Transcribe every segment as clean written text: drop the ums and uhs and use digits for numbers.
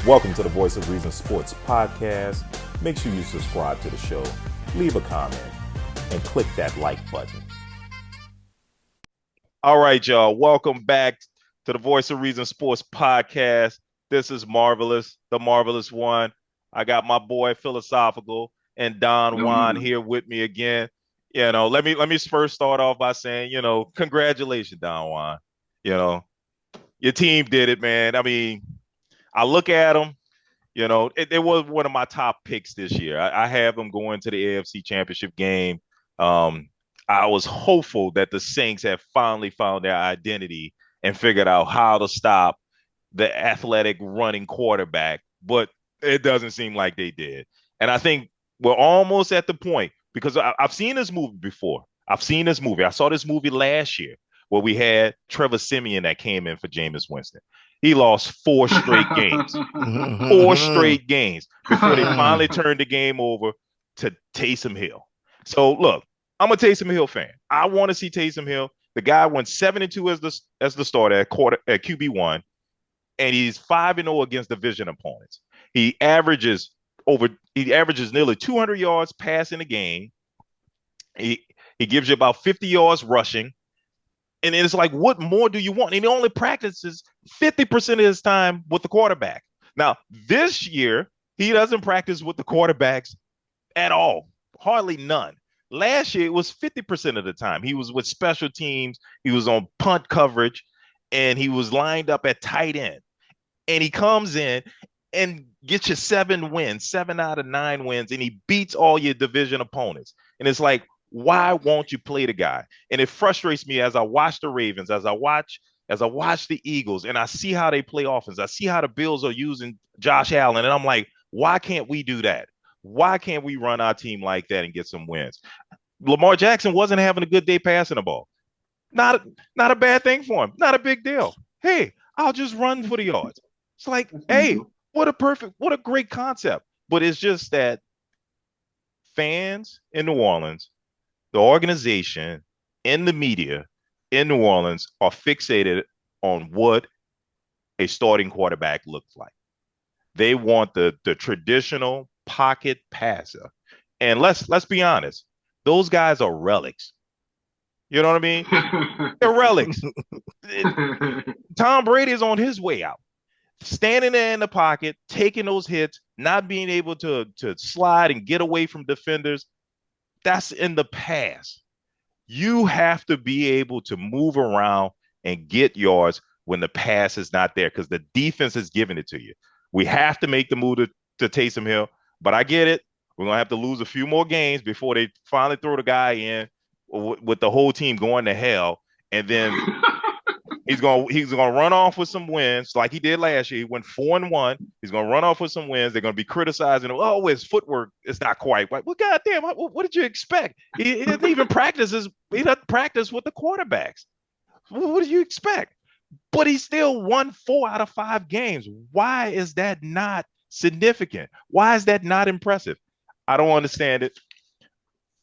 Welcome to the Voice of Reason Sports Podcast. Make sure you subscribe to the show, leave a comment, and click that like button. All right, y'all. Welcome back to the Voice of Reason Sports Podcast. This is Marvelous, the Marvelous One. I got my boy Philasophikal and Don Juan here with me again. Let me first start off by saying, congratulations, Don Juan. Your team did it, man. I mean, I look at them. It was one of my top picks this year. I have them going to the AFC Championship game. I was hopeful that the Saints have finally found their identity and figured out how to stop the athletic running quarterback, but it doesn't seem like they did. And I think we're almost at the point because I've seen this movie before. I saw this movie last year where we had Trevor Siemian that came in for Jameis Winston. He lost four straight games before they finally turned the game over to Taysom Hill. So look, I'm a Taysom Hill fan. I want to see Taysom Hill. The guy went 7-2 as the starter at QB1, and he's 5-0 against division opponents. He averages nearly 200 yards passing a game. He gives you about 50 yards rushing. And it's like, what more do you want? And he only practices 50% of his time with the quarterback. Now, this year, he doesn't practice with the quarterbacks at all, hardly none. Last year, it was 50% of the time. He was with special teams. He was on punt coverage, and he was lined up at tight end. And he comes in and gets you 7 wins, 7 out of 9 wins, and he beats all your division opponents. And it's like, why won't you play the guy? And it frustrates me as I watch the Ravens, as I watch the Eagles, and I see how they play offense. I see how the Bills are using Josh Allen, and I'm like, why can't we do that? Why can't we run our team like that and get some wins? Lamar Jackson wasn't having a good day passing the ball. Not a bad thing for him. Not a big deal. Hey, I'll just run for the yards. It's like, hey, what a great concept. But it's just that fans in New Orleans, the organization, and the media in New Orleans are fixated on what a starting quarterback looks like. They want the traditional pocket passer. And let's be honest, those guys are relics. You know what I mean? They're relics. Tom Brady is on his way out. Standing there in the pocket, taking those hits, not being able to slide and get away from defenders, that's in the past. You have to be able to move around and get yards when the pass is not there because the defense is giving it to you. We have to make the move to Taysom Hill, but I get it. We're going to have to lose a few more games before they finally throw the guy in with the whole team going to hell. And then he's going to run off with some wins like he did last year. He went 4-1. He's going to run off with some wins. They're going to be criticizing him. Oh, his footwork is not quite right. Well, goddamn, what did you expect? He doesn't even practice. He doesn't practice with the quarterbacks. What did you expect? But he still won 4 out of 5 games. Why is that not significant? Why is that not impressive? I don't understand it.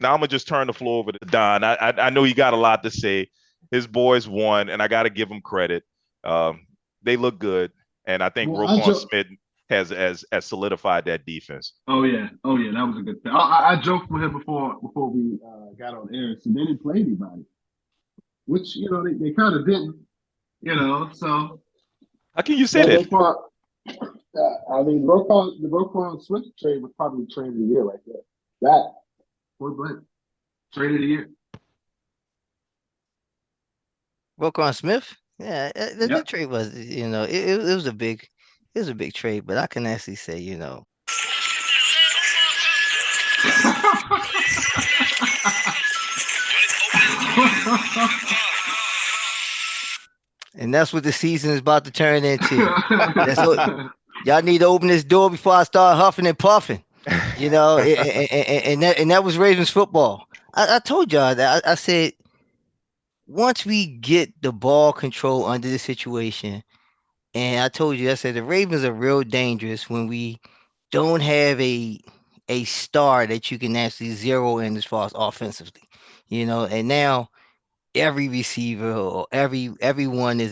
Now I'm going to just turn the floor over to Don. I know he got a lot to say. His boys won, and I got to give them credit. They look good, and I think Roquan Smith has solidified that defense. Oh yeah, that was a good thing. I joked with him before we got on air. So they didn't play anybody, which they kind of didn't. So how can you say that? I mean, the Roquan Smith trade was probably the trade of the year right there. That point blank, trade of the year. Roquan Smith, yeah, the trade was, it was a big trade, but I can actually say, and that's what the season is about to turn into. That's what y'all need to open this door before I start huffing and puffing, and that was Ravens football. I told y'all that I said, once we get the ball control under the situation, and I told you, I said the Ravens are real dangerous when we don't have a star that you can actually zero in as far as offensively, and now every receiver or everyone is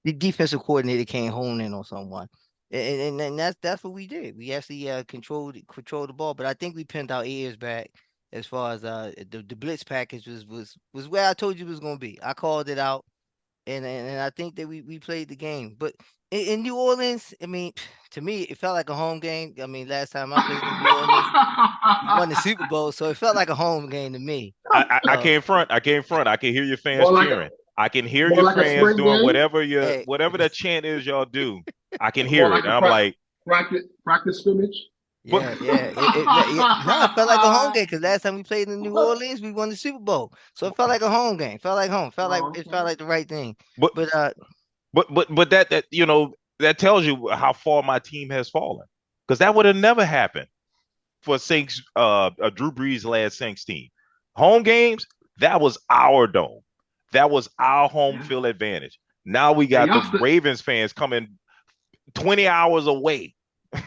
the defensive coordinator can't hone in on someone. And that's what we did. We actually controlled the ball, but I think we pinned our ears back as far as the blitz package was where I told you it was going to be. I called it out, and I think that we played the game. But in New Orleans, I mean, to me, it felt like a home game. I mean, last time I played in New Orleans, we won the Super Bowl, so it felt like a home game to me. I So, can't front. I can't front. I can hear your fans More like cheering. I can hear more your like a fans spring doing game. hey, whatever that chant is y'all do. I can More hear it. like And a I'm like, Practice scrimmage. but yeah. No, it felt like a home game because last time we played in New Orleans, we won the Super Bowl. So it felt like a home game. Felt like home. Oh, It felt like the right thing. but But but that that tells you how far my team has fallen. Because that would have never happened for Saints Drew Brees last Saints team. Home games, that was our dome. That was our home Yeah. field advantage. Now we Hey, got the Ravens fans coming 20 hours away. and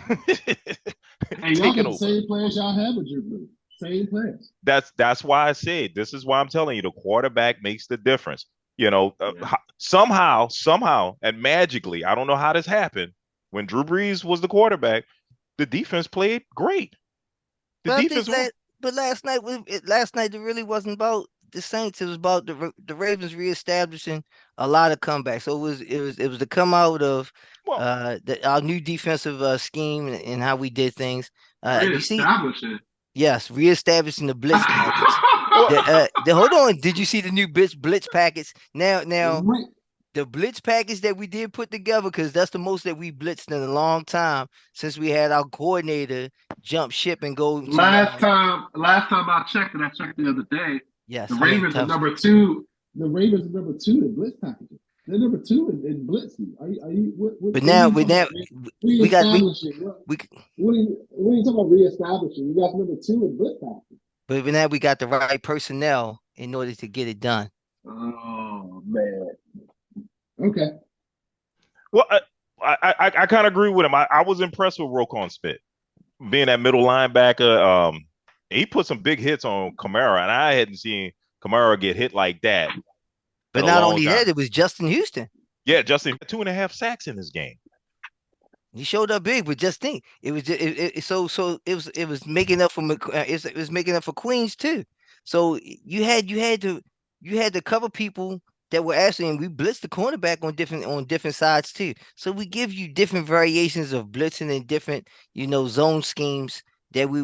y'all Taking got the over. same players y'all have with Drew Brees. Same players. That's why I said this is why I'm telling you the quarterback makes the difference. Yeah. Somehow, and magically, I don't know how this happened. When Drew Brees was the quarterback, the defense played great. The but I think defense won. but last night it really wasn't about the Saints. It was about the Ravens reestablishing a lot of comebacks. So it was the come out of Well, our new defensive scheme and how we did things. You see, Reestablishing. yes, reestablishing the blitz package. well, Hold on. Did you see the new blitz package? Now We, the blitz package that we did put together, because that's the most that we blitzed in a long time since we had our coordinator jump ship and go to last time I checked, and I checked the other day, the yes, he ain't Ravens are tough. number 2. the Ravens are number 2 in blitz packages. They're number 2 in blitzing. Are you But what are now you with talking now about? we got Reestablishing. we What are you talking about reestablishing? You guys number 2 in blitz packages. but now we got the right personnel in order to get it done. Oh man. Okay. well, I kind of agree with him. I was impressed with Roquan Smith being that middle linebacker. He put some big hits on Kamara, and I hadn't seen Kamara get hit like that in But a not long only time. that, it was Justin Houston. Yeah, Justin 2.5 sacks in this game. He showed up big, but just think, it was just, so it was making up for it was making up for Queens too. So you had to cover people that were actually, and we blitzed the cornerback on different sides too. So we give you different variations of blitzing and different zone schemes that we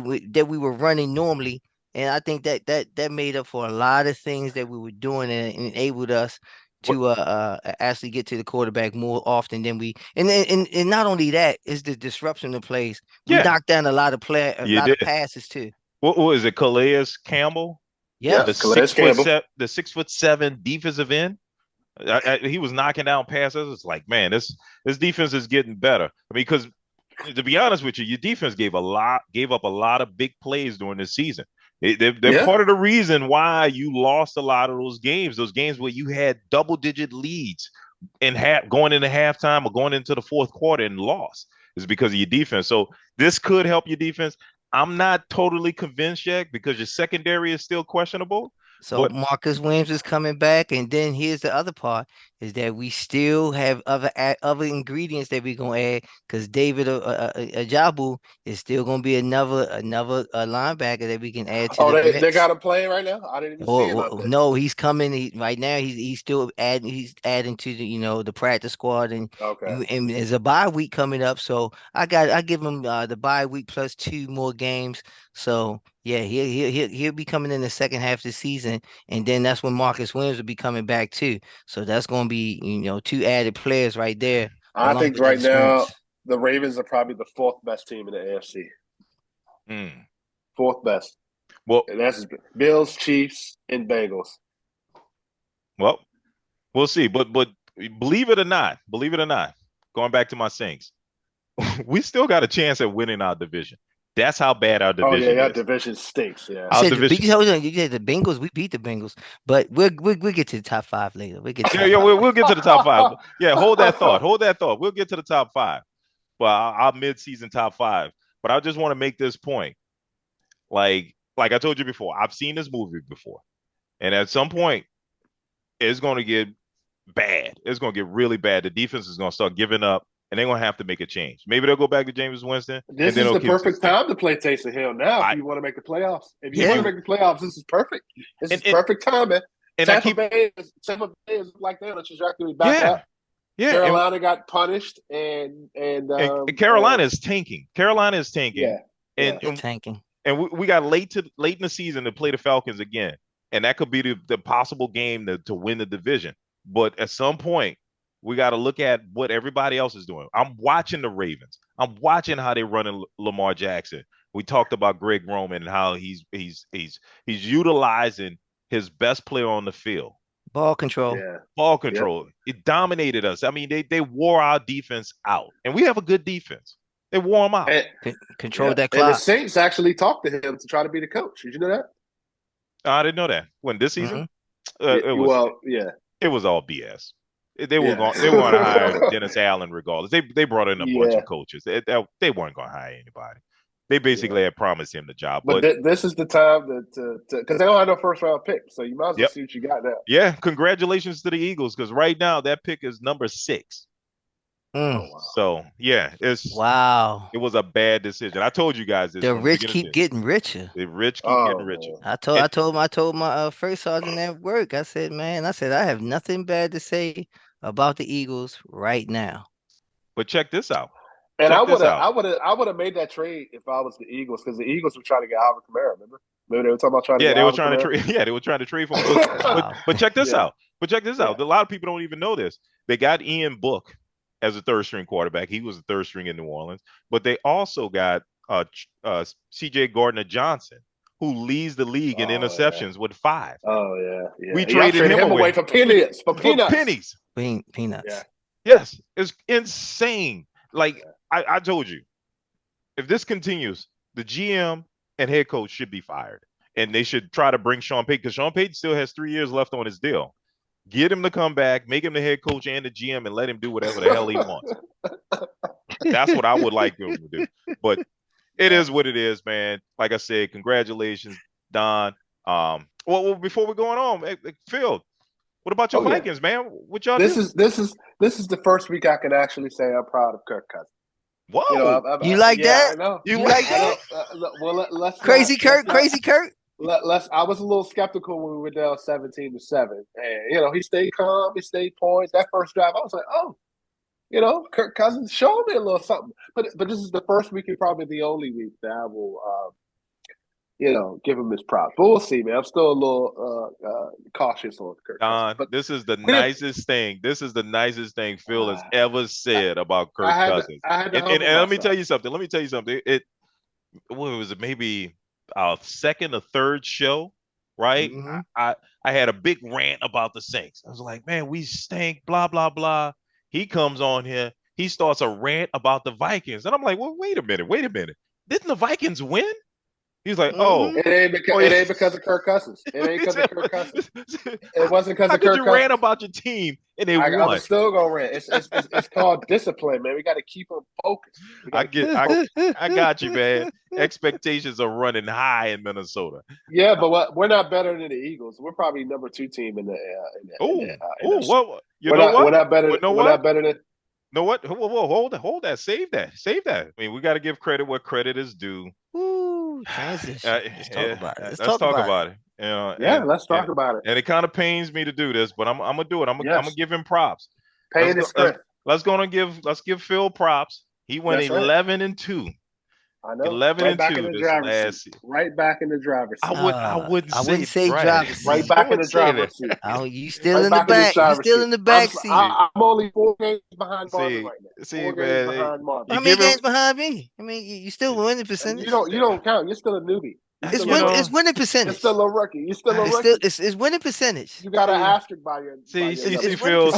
were running normally. And I think that made up for a lot of things that we were doing and enabled us What? to actually get to the quarterback more often than we and not only that is the disruption of plays. We Yeah, knocked down a you lot of did. passes too. What was it? Calais Campbell, Yeah, the Yes. Calais Campbell. the 6'7" defensive end. He was knocking down passes. It's like, man, this defense is getting better. I mean, because to be honest with you, your defense gave up a lot of big plays during this season. They're Yeah. part of the reason why you lost a lot of those games where you had double-digit leads in going into halftime or going into the fourth quarter and lost is because of your defense. So this could help your defense. I'm not totally convinced yet because your secondary is still questionable. So But Marcus Williams is coming back, and then here's the other part is that we still have other ingredients that we're gonna add because David Ajabu is still gonna be another linebacker that we can add to Oh, the they mix. got him playing right now. I didn't even see him out there. No, he's coming. Right now, he's still adding to the the practice squad, and Okay. there's a bye week coming up. So I give him the bye week plus 2 more games. So yeah, he'll be coming in the second half of the season, and then that's when Marcus Williams will be coming back too. So that's gonna be 2 added players right there I along think with the right now experience. the Ravens are probably the fourth best team in the AFC. mm, Fourth best. well, And that's Bills, Chiefs, and Bengals. well, we'll see. But believe it or not, going back to my Saints, we still got a chance at winning our division. That's how bad our Oh yeah, division that is. division stinks. Yeah. You Our said the division. big hold on, you said the Bengals. We beat the Bengals, but we'll get to the top 5 later. We'll get to Yeah, top yeah, 5. we'll get to the top five. Yeah, hold that thought. Hold that thought. We'll get to the top five. Well, our mid-season top five. But I just want to make this point. Like I told you before, I've seen this movie before, and at some point, it's going to get bad. It's going to get really bad. The defense is going to start giving up, and they're going to have to make a change. Maybe they'll go back to Jameis Winston. This and then is the they'll keep perfect time to play Taysom Hill now if you want to make the playoffs. If you want to make the playoffs, this is perfect. This is perfect time, man. And Tampa Bay is like that on the trajectory back up. Yeah, Carolina got punished, and Carolina is tanking. Carolina is tanking. Yeah, and tanking. And we got late in the season to play the Falcons again, and that could be the possible game to win the division. But at some point, we got to look at what everybody else is doing. I'm watching the Ravens. I'm watching how they running Lamar Jackson. We talked about Greg Roman and how he's utilizing his best player on the field. Ball control. Yeah. Ball control. Yep. It dominated us. I mean, they wore our defense out. And we have a good defense. They wore them out. Control that clock. And the Saints actually talked to him to try to be the coach. Did you know that? I didn't know that. When this season? It was all BS. They were going to hire Dennis Allen regardless. They brought in a bunch of coaches. They weren't going to hire anybody. They basically had promised him the job. But this is the time to because they don't have no first round pick, so you might as well see what you got now. Yeah, congratulations to the Eagles because right now that pick is number 6. Oh, wow. So yeah, It was a bad decision. I told you guys this. The rich keep getting richer. The rich keep getting richer. I told my first sergeant at work. I said, I have nothing bad to say about the Eagles right now. But check this out. And I would have made that trade if I was the Eagles because the Eagles were trying to get Alvin Kamara. Remember they were talking about trying to. Yeah, they were trying to trade. Yeah, they were trying to trade for him. But check this out. A lot of people don't even know this. They got Ian Book as a third string quarterback. He was the third string in New Orleans. But they also got C.J. Gardner-Johnson, who leads the league in interceptions with 5. Oh yeah. We traded him away for peanuts. For pennies. Peanuts. Yeah. Yes, it's insane. Like I told you, if this continues, the GM and head coach should be fired, and they should try to bring Sean Payton because Sean Payton still has 3 years left on his deal. Get him to come back, make him the head coach and the GM, and let him do whatever the hell he wants. That's what I would like him to do. But it is what it is, man. Like I said, congratulations, Don. Well, before we're going on, Phil, what about your Vikings, man? What y'all This do? is the first week I can actually say I'm proud of Kirk Cousins. Whoa. You like that? I know. You like that? Well, let's Crazy Kirk. I was a little skeptical when we were down 17-7, and he stayed calm, he stayed poised. That first drive, I was like, Kirk Cousins showed me a little something. But this is the first week and probably the only week that I will, give him his props. But we'll see, man. I'm still a little cautious on Kirk Cousins. But this is the nicest thing. This is the nicest thing Phil has ever said about Kirk Cousins. And let me tell you something. What was it? Maybe our second or third show, right? Mm-hmm. I had a big rant about the Saints. I was like, man, we stink, blah, blah, blah. He comes on here. He starts a rant about the Vikings. And I'm like, well, wait a minute. Didn't the Vikings win? He's like, it ain't because of Kirk Cousins. It ain't because of Kirk Cousins. It wasn't because of Kirk Cousins. You rant about your team and they won. I'm still gonna rant. It's called discipline, man. We got to keep them focused. I got you, man. Expectations are running high in Minnesota. Yeah, but we're not better than the Eagles. We're probably number 2 team in the. Well, we're not better. We're not better than. Know what? Whoa, hold that. Save that. I mean, we got to give credit where credit is due. Transition. Let's talk about it. Let's talk about it. Let's talk about it. And it kind of pains me to do this, but I'm gonna do it. I'm gonna give him props. Let's give Phil props. He went 11-2. I know. 11-2 this last season. Right back in the driver's seat. I wouldn't say driver's seat. Right back in the driver's seat. Oh, you still in the back. You still in the back seat. I'm only 4 games behind Marvin right now. See, man. How many games behind me? I mean, you still winning percentage. You don't count. You're still a newbie. It's winning percentage. You're still a rookie. It's winning percentage. You got an asterisk by your. See, Phil.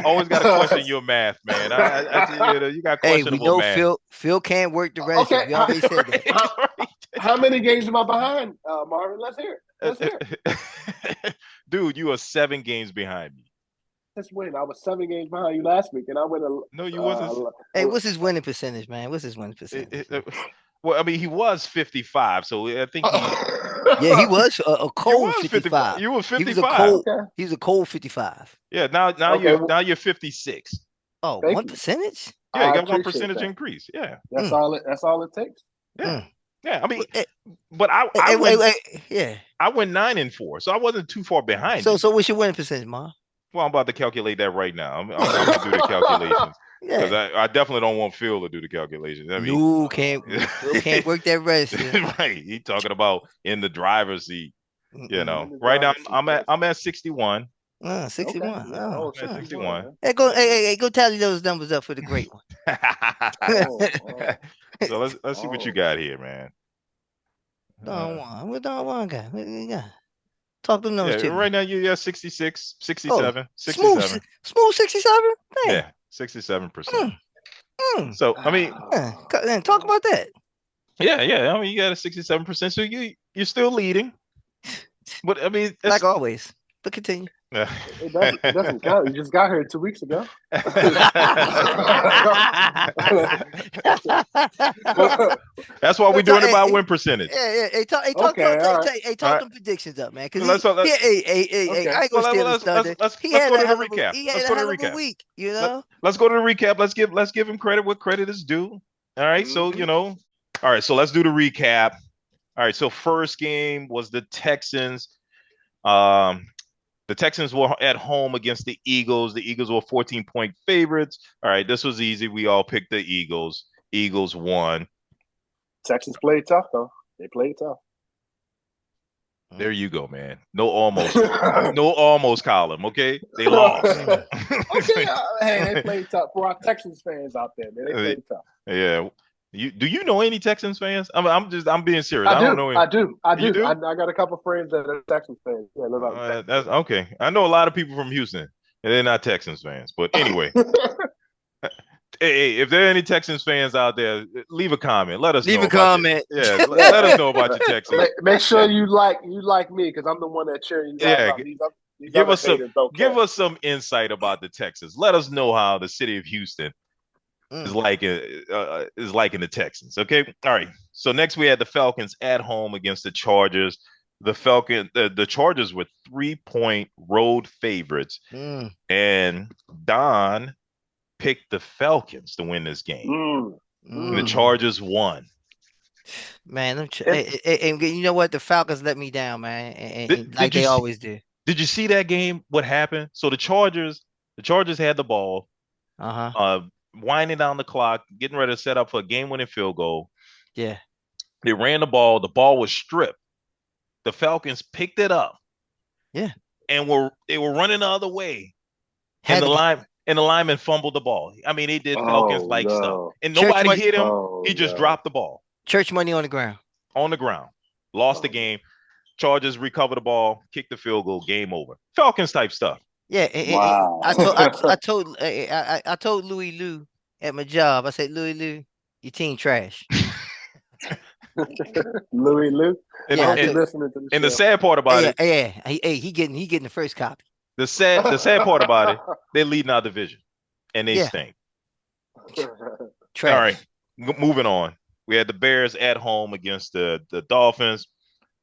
Always got to question your math, man. You got questionable math. Hey, we know Phil can't work the rest. Okay. You already said that. How many games am I behind, Marvin? Let's hear it. Dude, you are 7 games behind me. Let's win. I was 7 games behind you last week, and I went. No, you wasn't. Hey, what's his winning percentage, man? What's his winning percentage? Well, I mean, he was 55, so I think Yeah, he was a You cold was 55. You was He was a 55. cold. Okay. He was a cold 55. Yeah, now Okay. you're 56. Oh, Thank one you. percentage. Yeah, you I got one appreciate percentage that. increase. Yeah. That's Mm, all. That's all it takes. Yeah. mm. Yeah. I mean, Eh, but yeah. I went 9-4, so I wasn't too far behind So you. so what's your winning percentage, Ma? Well, I'm about to calculate that right now. I'm gonna do the calculations because Yeah. I definitely don't want Phil to do the calculations. I mean, No, can't Phil can't work that register. right? He talking about in the driver's seat. Mm-mm. In the Right now driver's seat, I'm at 61. 61. Okay. Yeah. Oh, Oh, I'm at 61. 61. Huh? hey, go tally those numbers up for the great one. Oh. Oh. So let's see what you Oh. got here, man. Don Uh, Juan. What Don Juan got? What you got? Talk them yeah, numbers to right me. now you're 66, Oh, 67, smooth, 67. smooth 67? Dang. Yeah, 67%. Mm, mm. So I mean, Talk about that. yeah. I mean, you got a 67%. So you're still leading. But I mean, Like it's always. But continue. It doesn't. It doesn't count. You just got here 2 weeks ago. That's why we're doing it by win percentage. Yeah. Hey, Okay. All right. All talk right. them predictions up, man. Because Let's Okay. I ain't well, gonna steal his thunder. He let's had go a to the hell of a recap. he had Let's a go to the hell of a recap. week, you know. Let's go to the recap. Let's give him credit where credit is due. All right. So Mhm. all right. So let's do the recap. All right. So first game was the Texans. Um, the Texans were at home against the Eagles. The Eagles were 14-point favorites. All right. This was easy. We all picked the Eagles. Eagles won. Texans played tough though. They played tough. There you go, man. No almost column. Okay, they lost. Okay. Hey, they played tough. For our Texans fans out there, man, they played tough. Yeah. Do you know any Texans fans? I'm being serious. I I don't know any. I do. You do? I got a couple friends that are Texans fans. Yeah, live out in Texas. That's okay. I know a lot of people from Houston, and they're not Texans fans. But anyway, hey, if there are any Texans fans out there, leave a comment. Let us Leave know a about comment. let us know about your Texans. Make sure you like me because I'm the one that cheering you guys Yeah, on. These give other us some haters don't care. give us some insight about the Texans. Let us know how the city of Houston is like in the Texans. Okay. All right. So next we had the Falcons at home against the Chargers. The Chargers were 3-point road favorites, and Don picked the Falcons to win this game. And the Chargers won. Man, and you know what? The Falcons let me down, man, and like they always do. Did you see that game? What happened? So the Chargers had the ball, winding down the clock, getting ready to set up for a game-winning field goal. Yeah, they ran the ball. The ball was stripped. The Falcons picked it up. Yeah, and they were running the other way, and the lineman fumbled the ball. I mean, they did Falcons like stuff, and nobody hit him. He just dropped the ball. Church money on the ground. On the ground. Lost the game. Chargers recover the ball, kick the field goal, game over. Falcons type stuff. Yeah, wow. I told Louis Lou at my job. I said, Louis Lou, your team trash. Louis Lou. And, yeah, and the sad part about it, he getting the first copy. The sad part about it, they're leading our division, and they stink. Trash. All right, moving on. We had the Bears at home against the Dolphins.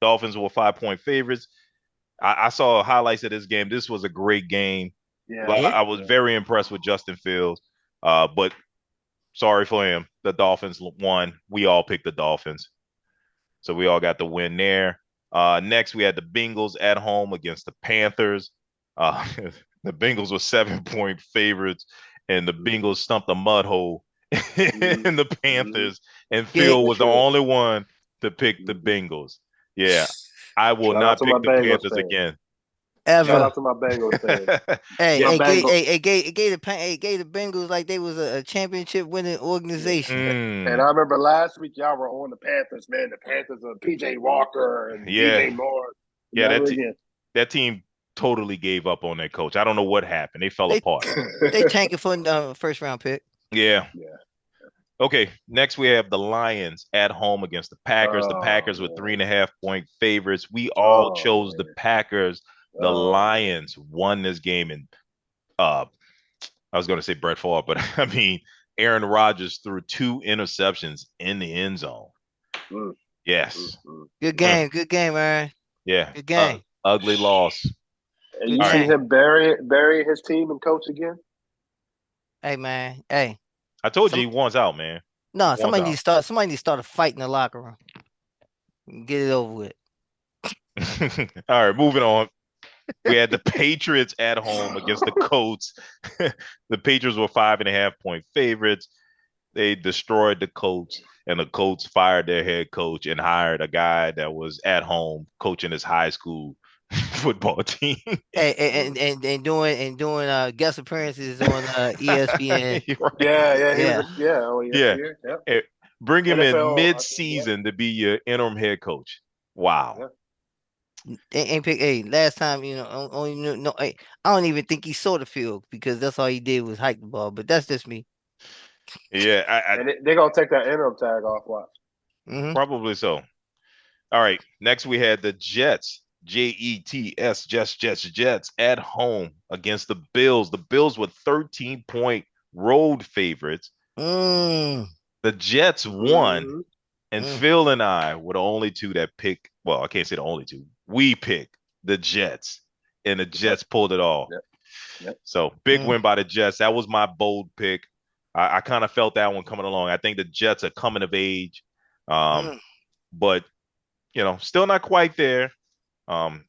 Dolphins were 5-point favorites. I saw highlights of this game. This was a great game. Yeah, I was very impressed with Justin Fields. But sorry for him. The Dolphins won. We all picked the Dolphins. So we all got the win there. Next, we had the Bengals at home against the Panthers. The Bengals were 7-point favorites, and the Bengals stumped a mud hole in the Panthers, and Phil was the only one to pick the Bengals. Yeah, I will not pick the Panthers again. Ever. Shout out to my Bengals fans. It gave the Bengals like they was a championship winning organization. And I remember last week y'all were on the Panthers, man. The Panthers of PJ Walker and DJ Moore. Yeah, that team totally gave up on their coach. I don't know what happened. They fell apart. They tanking for a first round pick. Yeah. Okay, next we have the Lions at home against the Packers. The Packers were 3.5-point favorites. We all chose the Packers. The Lions won this game, and I was going to say Brett Favre, but I mean Aaron Rodgers threw 2 interceptions in the end zone. Yes. Good game. Good game, Aaron. Yeah. Good game. Ugly loss. And Good you All see right. game. him bury his team and coach again? Hey, man. Hey. I told you Some he wants out, man. He no. wants Somebody needs out. to start. Somebody needs to start a fight in the locker room. Get it over with. All right, moving on. We had the Patriots at home against the Colts. The Patriots were 5.5 point favorites. They destroyed the Colts, and the Colts fired their head coach and hired a guy that was at home coaching his high school football team. Hey, and doing guest appearances on ESPN. Yeah, yeah, he was Yeah. oh Yeah. ESPN. Yep. Eh, Bring him in NFL, I think, yeah, mid-season to be your interim head coach. Wow. yeah. Ain't pick. Hey, last time only no. Hey, I don't even think he saw the field because that's all he did was hike the ball. But that's just me. Yeah, I And they're gonna take that interim tag off. Watch. Hmm. probably so. All right. Next, we had the Jets, Jets, Jets at home against the Bills. The Bills were 13-point road favorites. Mm, The Jets won, Mm-hmm. and mm, Phil and I were the only two that picked. Well, I can't say the only two. We picked the Jets, and the Yep, Jets pulled it off. yep, yep. So big mm, win by the Jets. That was my bold pick. I kind of felt that one coming along. I think the Jets are coming of age, um, mm. but still not quite there. Um,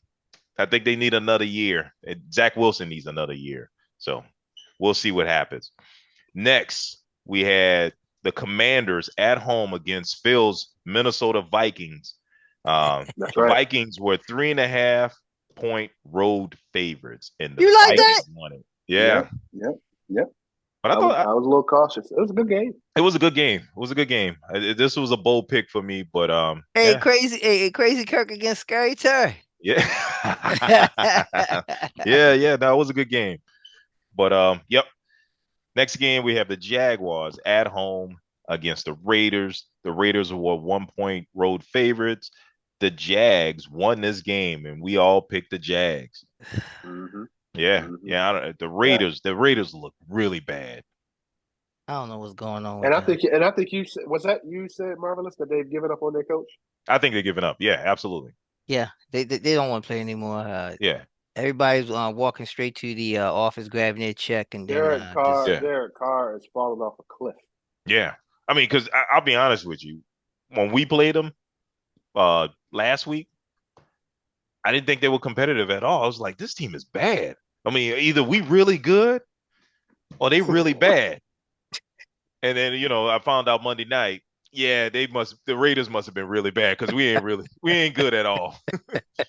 I think they need another year. Zach Wilson needs another year. So we'll see what happens. Next, we had the Commanders at home against Phil's Minnesota Vikings. That's The right. Vikings were 3.5 point road favorites, and the You like that? Vikings won it. Yep, Yeah, yep, yep. but I I was thought I was a little cautious. It was a good game. it was a good game. It was a good game. This was a bold pick for me, but Hey, yeah, crazy. Hey, crazy Kirk against Scary Terry. yeah, yeah. No, it was a good game. But yep. Next game, we have the Jaguars at home against the Raiders. The Raiders were 1 point road favorites. The Jags won this game, and we all picked the Jags. Mm-hmm. Yeah, Mm-hmm. yeah. Yeah. The Raiders look really bad. I don't know what's going on with And I them. think you said, was that you said, Marvelous, that they've given up on their coach? I think they're giving up. Yeah, absolutely. Yeah, they don't want to play anymore. Yeah, Everybody's walking straight to the office, grabbing their check, and then Derek Carr, just yeah, Derek Carr is falling off a cliff. yeah. I mean, because I'll be honest with you, when we played them last week, I didn't think they were competitive at all. I was like, this team is bad. I mean, either we really good or they really bad. And then, I found out Monday night, yeah, the Raiders must have been really bad because we ain't good at all.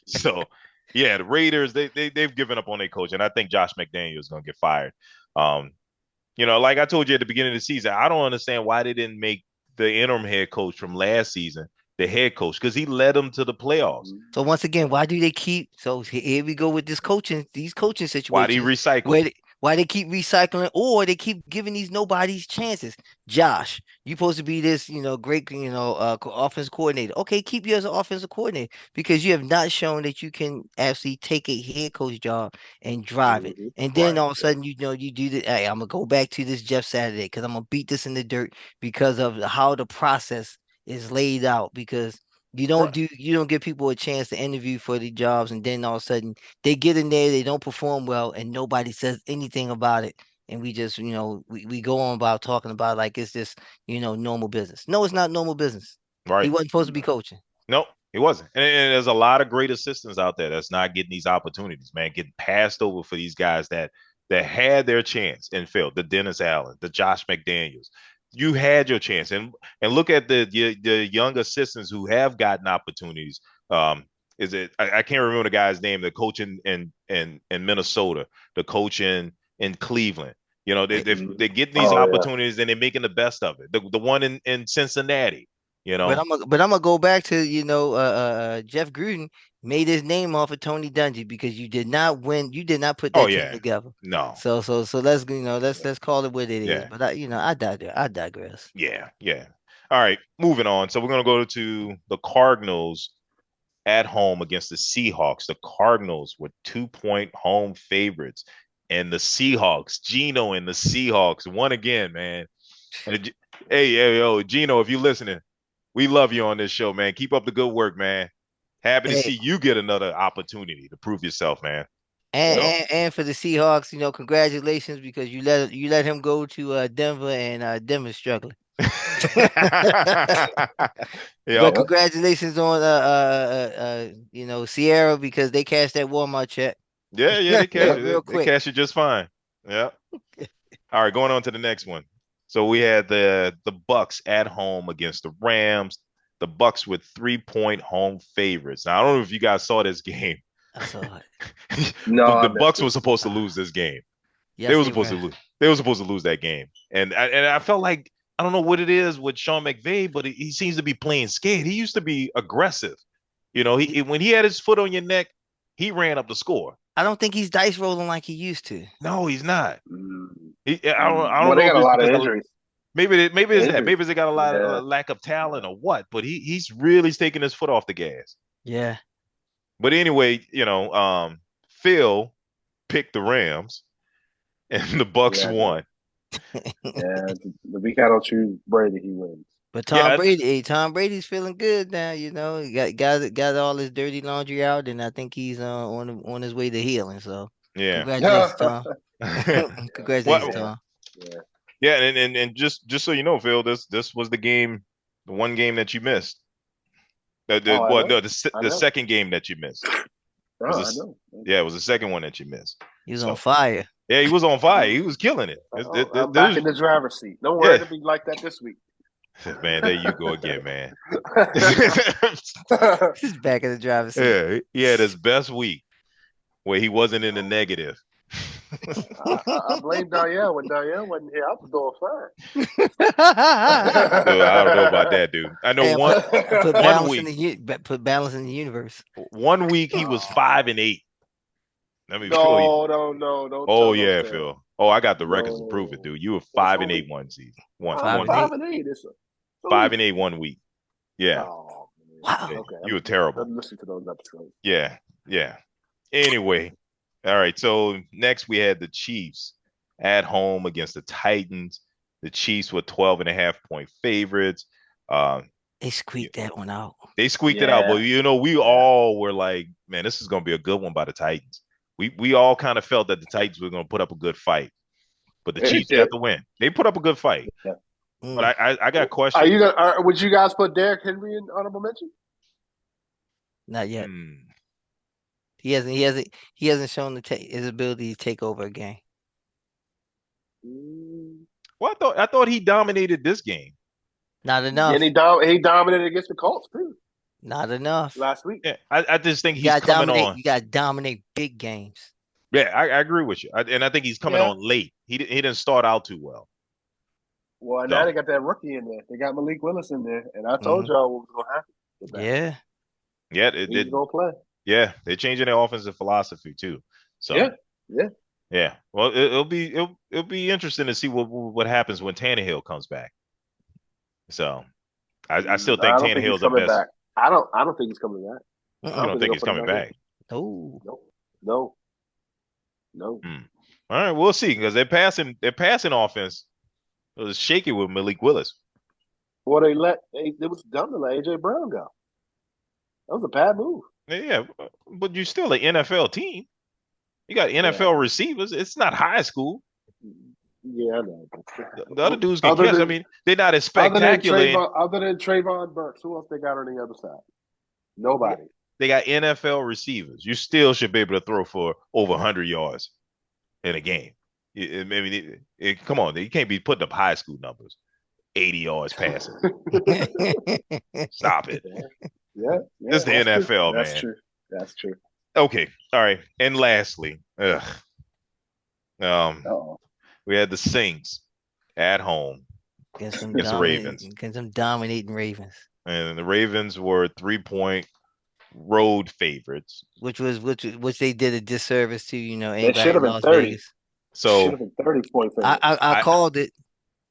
So, yeah, the Raiders, they've given up on their coach, and I think Josh McDaniel is going to get fired. Um, like I told you at the beginning of the season, I don't understand why they didn't make the interim head coach from last season the head coach because he led them to the playoffs. So once again, why do they keep? So here we go with these coaching Why do you situations recycle? where why they keep recycling or they keep giving these nobodies chances. Josh, you supposed to be this, great, offense coordinator. Okay, keep you as an offensive coordinator because you have not shown that you can actually take a head coach job and drive it. Mm-hmm. And then Right, all of a sudden, you do the. Hey, I'm gonna go back to this Jeff Saturday because I'm gonna beat this in the dirt because of how the process is laid out because right, you don't give people a chance to interview for the jobs and then all of a sudden they get in there, they don't perform well and nobody says anything about it. And we just, we go on about talking about like it's just, normal business. No, it's not normal business. He right. wasn't supposed to be coaching. Nope, he wasn't. And there's a lot of great assistants out there that's not getting these opportunities, man, getting passed over for these guys that had their chance and failed. The Dennis Allen, the Josh McDaniels. You had your chance, and look at the young assistants who have gotten opportunities. Is it? I can't remember the guy's name. The coach in Minnesota, the coach in Cleveland. They're getting these Oh yeah. opportunities and they're making the best of it. The one in Cincinnati. You But know, I'm gonna go back to Jeff Gruden made his name off of Tony Dungy because you did not win, you did not put Oh that team yeah. together. No. So let's let's call it what it is. Yeah. But I digress. Yeah. Yeah. All right. Moving on. So we're gonna go to the Cardinals at home against the Seahawks. The Cardinals were 2 point home favorites. And the Seahawks, Gino and the Seahawks won again, man. And hey, yo, Gino, if you're listening, We love you on this show, man. Keep up the good work, man. Happy to Hey, see you get another opportunity to prove yourself, man. and, So, and for the Seahawks, congratulations because you let him go to Denver and Denver's struggling. But yep. Yep. congratulations on Sierra because they cashed that Walmart check. Yeah, they catch Yep. it. They, Real they quick. catch it just fine. Yeah. All right, going on to the next one. So we had the Bucks at home against the Rams. The Bucks with 3-point home favorites. Now I don't know if you guys saw this game. I saw it. No, the I the missed Bucks it. were supposed to lose this game. They Yes, were they supposed were. to lose. They were supposed to lose that game. And I felt like I don't know what it is with Sean McVay, but he seems to be playing scared. He used to be aggressive. When he had his foot on your neck, he ran up the score. I don't think he's dice rolling like he used to. No, he's not. Mm. I Well, don't they know if got a it's lot of because injuries. maybe it's that. Injuries. Maybe they got a lot of Yeah. lack of talent or what. But he's really taking his foot off the gas. Yeah. But anyway, Phil picked the Rams and the Bucks Yeah. won. Yeah. The week I don't choose Brady, he wins. But Yeah, Tom Brady's feeling good now. He got all his dirty laundry out, and I think he's on his way to healing. So yeah. congratulations, Tom. Congratulations, Well, Tom. Yeah. yeah, and just so you know, Phil, this was the one game that you missed. Oh, I know. The second game that you missed. Oh, Was I this- know. Yeah, it was the second one that you missed. He was So on fire. yeah, he was on fire. He was killing it. I'm back in the driver's seat. Don't worry, it'll be like that this week. Man, there you go again, man. He's back in the driver's seat. Yeah, he had his best week where he wasn't in the negative. I blame Danielle. When Danielle wasn't here, I was doing fine. Dude, I don't know about that, dude. I know Hey, put one balance week. put balance in the universe. 1 week he was 5-8. I mean, Phil. No, don't. Oh tell yeah, those Phil. Oh, I got the records to No. prove it, dude. You were That's 5-8 only- one season. One 5-8. It's 5-8 1 week. Yeah. Oh, man. Wow. Yeah, Okay. you were terrible. I'll listen to those episodes. Yeah. Anyway, all right. So next we had the Chiefs at home against the Titans. The Chiefs were 12.5-point favorites. They squeaked that one out. They squeaked it out, but we all were like, man, this is gonna be a good one by the Titans. We all kind of felt that the Titans were gonna put up a good fight, but the They Chiefs did. got the win. They put up a good fight. Yeah. But I got Are questions. you gonna? Would you guys put Derrick Henry in honorable mention? Not yet. Hmm. He hasn't shown his ability to take over a game. Well, I thought he dominated this game. Not enough. And he dominated against the Colts too Not enough. last week. Yeah, I just think You he's got coming dominate. on. You got to dominate big games. Yeah, I agree with you, and I think he's coming on late. He didn't start out too well. Well, No. now they got that rookie in there. They got Malik Willis in there, and I told y'all what was gonna happen. with that. Yeah. Yeah, He's gonna play. yeah, they're changing their offensive philosophy too. So Yeah. Well, it'll be interesting to see what happens when Tannehill comes back. So I still think don't Tannehill's he's the coming best. back. I don't think he's coming back. You don't think he's coming back? Oh. No. All right, we'll see because their passing offense was shaky with Malik Willis. Well, it was dumb to let AJ Brown go. That was a bad move. Yeah, but you're still an NFL team. You got NFL receivers. It's not high school. Yeah, I know. The other dudes can catch. I mean, they're not as spectacular. Other than Trayvon Burks, who else they got on the other side? Nobody. They got NFL receivers. You still should be able to throw for over 100 yards in a game. Come on, you can't be putting up high school numbers. 80 yards passing. Stop it. Yeah. This is the NFL, man. That's true. Okay, all right. And lastly, we had the Saints at home Against the Ravens. Against some dominating Ravens. And the Ravens were 3-point road favorites. Which they did a disservice to, They should anybody have in been Las 30. Vegas. So should have been 30-point favorites. I called it.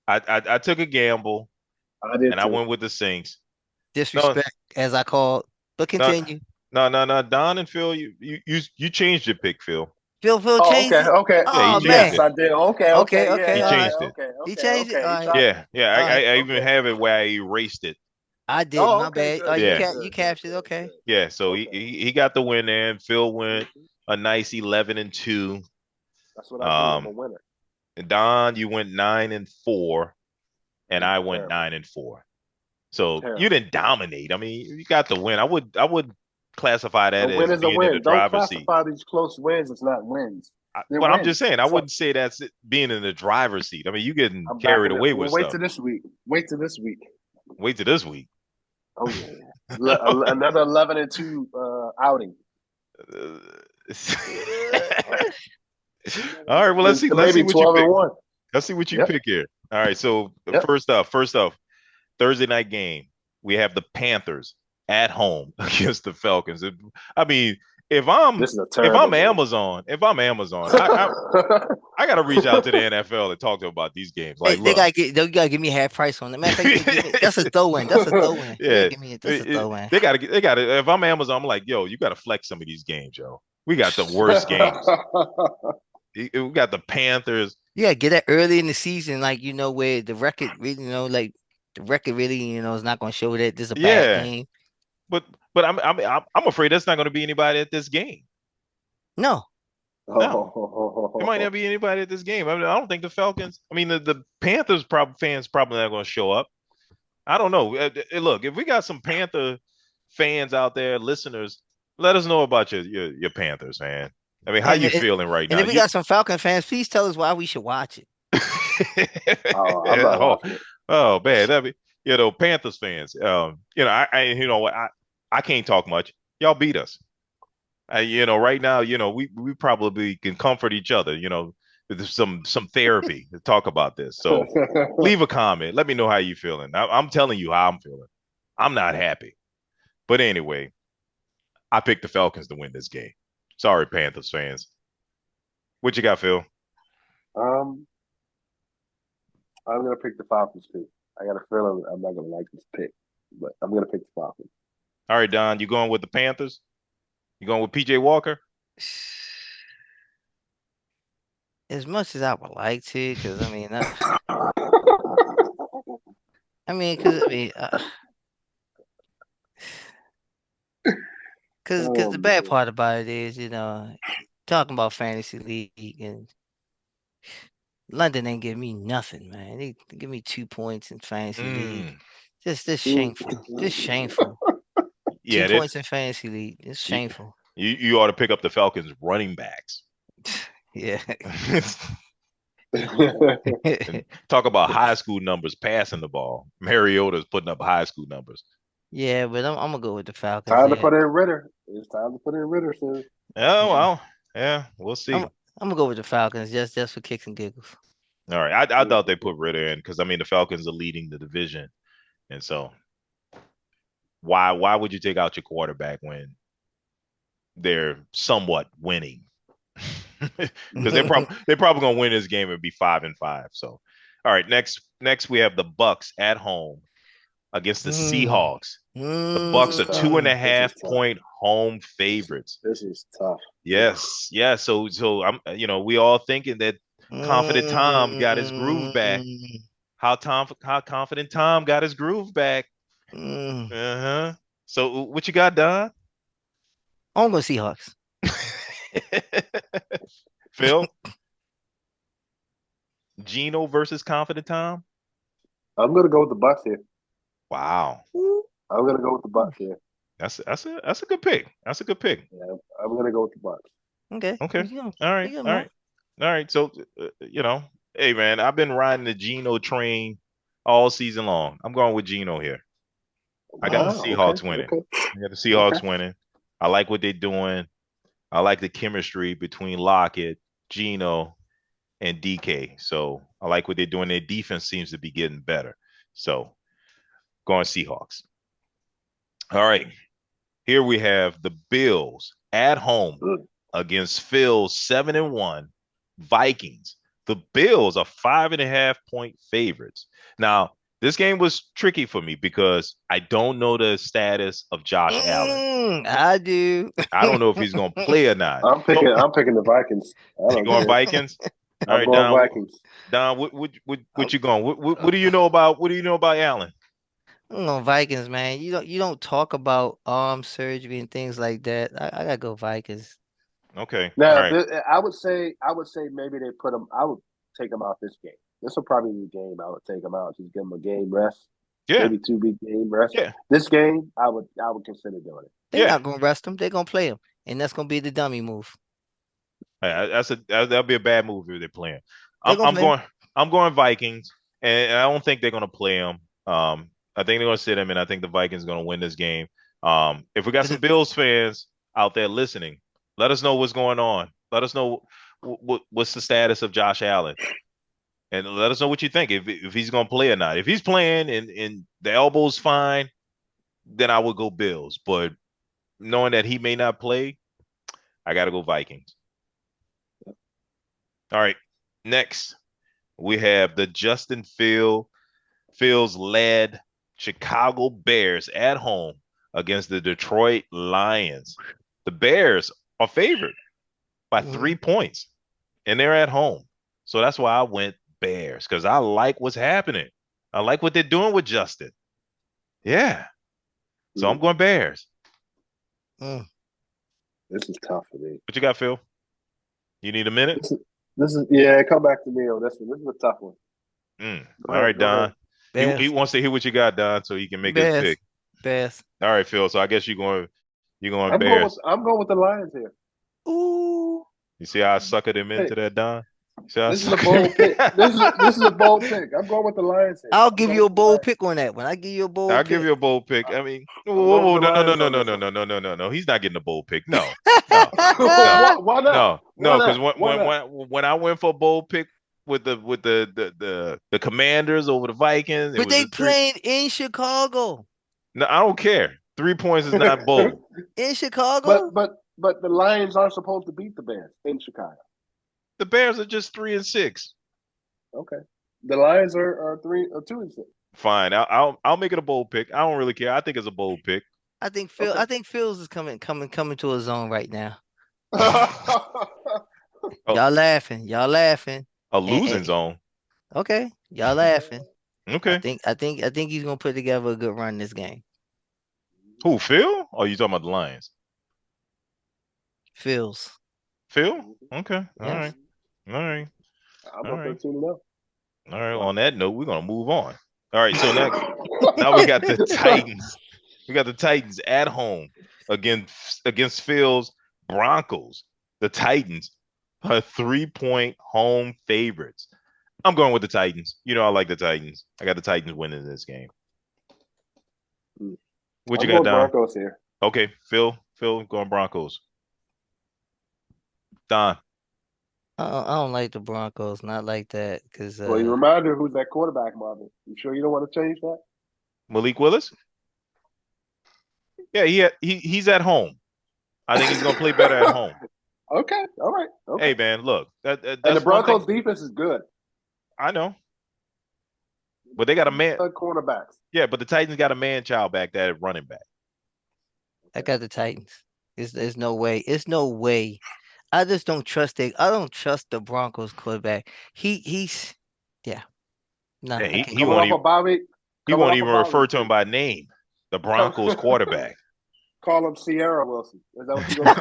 I took a gamble I did and I went with the Saints. Disrespect as I called. But continue. No. Don and Phil, you changed your pick, Phil. Phil changed it. Okay. Yeah, Oh, he man. changed Yes, I did. Okay. Okay. He all right. changed it. He changed it? All right. Yeah. I even Okay. have it where I erased it. I did. Oh, My okay, bad. Oh, good, you Yeah. good, you good, good, captured. good, Okay. good. Yeah, so Okay. he got the win there, and Phil went a nice 11-2. That's what I do. I'm a Um, winner. and Don, you went 9-4, and I went Terrible. 9-4. So you Terrible. didn't dominate. I mean, you got the win. I would classify A that win as is a being in the win. Don't driver's seat. classify these close wins as not wins. They're But I'm just wins. saying, I So wouldn't say that's being in the driver's seat. I mean, you getting I'm carried backing it. away Well, with wait stuff. till this week. Wait till this week. Wait till this week. Oh yeah. Another 11-2 outing. All right, well, let's see. Let's see Maybe what you pick. 12-1. Let's see what you Yep. pick here. All right, so Yep. first off, Thursday night game. We have the Panthers at home against the Falcons. I mean, if I'm This is a terrible game. Amazon, I gotta reach out to the NFL and talk to them about these games. Hey, Like, look, they gotta give me half price on it. Matter of fact, that's a throw in. That's a throw in. yeah, Give me that's a throw in. they gotta. If I'm Amazon, I'm like, yo, you gotta flex some of these games, yo. We got the worst games. We got the Panthers. Yeah, get it early in the season, like where the record really, like the record really, is not gonna show that this is a bad Yeah, game. but I'm afraid that's not going to be anybody at this game. No. No, it might not be anybody at this game. I don't think the Falcons. I mean, the Panthers fans probably not going to show up. I don't know. Look, if we got some Panther fans out there, listeners, let us know about your Panthers, man. I mean, how And you feeling right and now? if we got some Falcon fans, please tell us why we should watch it. I'm not watching it. Oh man, that be Panthers fans. I can't talk much. Y'all beat us. Right now, we probably can comfort each other. With some therapy to talk about this. So leave a comment. Let me know how you feeling. I'm telling you how I'm feeling. I'm not happy. But anyway, I picked the Falcons to win this game. Sorry, Panthers fans. What you got, Phil? I'm gonna pick the Falcons too. I got a feeling I'm not gonna like this pick, but I'm gonna pick the Falcons. All right, Don, you going with the Panthers? You going with PJ Walker? As much as I would like to, because I mean, because the bad part about it is, talking about fantasy league and London ain't give me nothing, man. They give me 2 points in fantasy league. Just shameful. Just shameful. Yeah, 2 points in fantasy league. It's shameful. You ought to pick up the Falcons running backs. Yeah. Talk about high school numbers passing the ball. Mariota's putting up high school numbers. Yeah, but I'm gonna go with the Falcons. Time to put in Ritter. It's time to put in Ritter soon. Oh well, yeah, we'll see. I'm gonna go with the Falcons just for kicks and giggles. All right, I thought they put Ritter in because I mean the Falcons are leading the division, and so why would you take out your quarterback when they're somewhat winning? Because they're probably gonna win this game and be 5-5. So, all right, next we have the Bucks at home against the Seahawks. The Bucks are 2.5-point home favorites. This is tough. Yes, yeah. So I'm, we all thinking that confident Tom got his groove back. How confident Tom got his groove back. Uh-huh. So what you got, Don? I'm gonna Seahawks. Phil? Geno versus confident Tom? I'm gonna go with the Bucks here. Wow. I'm gonna go with the Bucks here. That's a good pick. That's a good pick. Yeah, I'm gonna go with the Bucks. Okay. All right. So hey man, I've been riding the Geno train all season long. I'm going with Geno here. I got the Seahawks winning. Okay. I got the Seahawks winning. I like what they're doing. I like the chemistry between Lockett, Geno, and DK. So I like what they're doing. Their defense seems to be getting better. So going Seahawks. All right. Here we have the Bills at home against Phil's 7-1 Vikings. The Bills are 5.5-point favorites. Now, this game was tricky for me because I don't know the status of Josh Allen. I do. I don't know if he's going to play or not. I'm picking the Vikings. You going Vikings? All right, Don. Vikings. Don, what you going? What do you know about Allen? I'm going Vikings, man. You don't talk about arm surgery and things like that. I gotta go Vikings. Okay. All Now, right. I would say maybe they put him. I would take him out this game. This will probably be the game I would take him out. Just give him a game rest, Yeah. maybe 2 week game rest. Yeah. This game, I would consider doing it. They're Yeah. not gonna rest him. They're gonna play him, and that's gonna be the dummy move. That'll be a bad move if they're playing. They're I'm gonna I'm play him. going I'm going Vikings, and I don't think they're gonna play him. I think they're gonna sit him, and I think the Vikings are gonna win this game. If we got some Bills fans out there listening, let us know what's going on. Let us know what's the status of Josh Allen, and let us know what you think if he's gonna play or not. If he's playing and the elbow's fine, then I would go Bills. But knowing that he may not play, I gotta go Vikings. All right. Next, we have the Justin Fields led Chicago Bears at home against the Detroit Lions. The Bears are favored by Mhm. 3 points, and they're at home. So that's why I went Bears, because I like what's happening. I like what they're doing with Justin. Yeah. So I'm going Bears. Mm. This is tough for me. What you got, Phil? You need a minute? This is yeah. Come back to me on this one. This is a tough one. All right, Go Don. ahead. He Bears. wants to hear what you got, Don, so he can make his Bears. pick. Bears. All right, Phil. So I guess you're going I'm going with Bears. I'm going with the Lions here. Ooh. You see how I suckered him into that, Don? See how I This is a suckered bold him? pick. This is a bold pick. I'm going with the Lions here. I'll I'm give going you a with the bold Lions. pick on that one. I give you a I'll bold give pick. you a bold pick. I mean, I'm going with the no, no, Lions no, on no, this no, one. no, no, no, no, no. He's not getting a bold pick. No, no, no, Why not? no, Why no. Because not? Why not? when I went for a bold pick with the Commanders over the Vikings, it But was they a three. playing in Chicago. No, I don't care. 3 points is not bold. In Chicago? But the Lions are supposed to beat the Bears in Chicago. The Bears are just 3-6. Okay. The Lions are 2-6. Fine. I'll make it a bold pick. I don't really care. I think it's a bold pick. Okay. I think Phil's is coming to a zone right now. Oh, Y'all laughing. Y'all laughing. a And- losing and- zone. okay. Y'all laughing. Okay. I think he's gonna put together a good run this game. Who, Phil? Or you talking about the Lions? Phil's. Phil? Okay. All Yes. right. All right. I'm All on right. 13-0. All right. On that note, we're gonna move on. All right. So now we got the Titans. We got the Titans at home against Phil's Broncos. The Titans are 3-point home favorites. I'm going with the Titans. You know I like the Titans. I got the Titans winning this game. What you I'm got, going Don? Broncos here. Okay, Phil going Broncos. Don. I don't like the Broncos. Not like that. Cause Well, you remind her who's that quarterback, Marvin. You sure you don't want to change that? Malik Willis? Yeah, he's at home. I think he's gonna play better at home. Okay. All right. Okay. Hey man, look, and the that's one Broncos thing. defense is good. I know. But they got a man. Good cornerbacks. Yeah, but the Titans got a man child back there at running back. I got the Titans. There's no way. It's no way. I just don't trust I don't trust the Broncos quarterback. He's yeah. Nah, Yeah, I can't. he Coming won't off even a bye week. he Coming won't off even a bye refer week, to him too. by name. The Broncos quarterback. Call him Sierra Wilson. Is that what you're going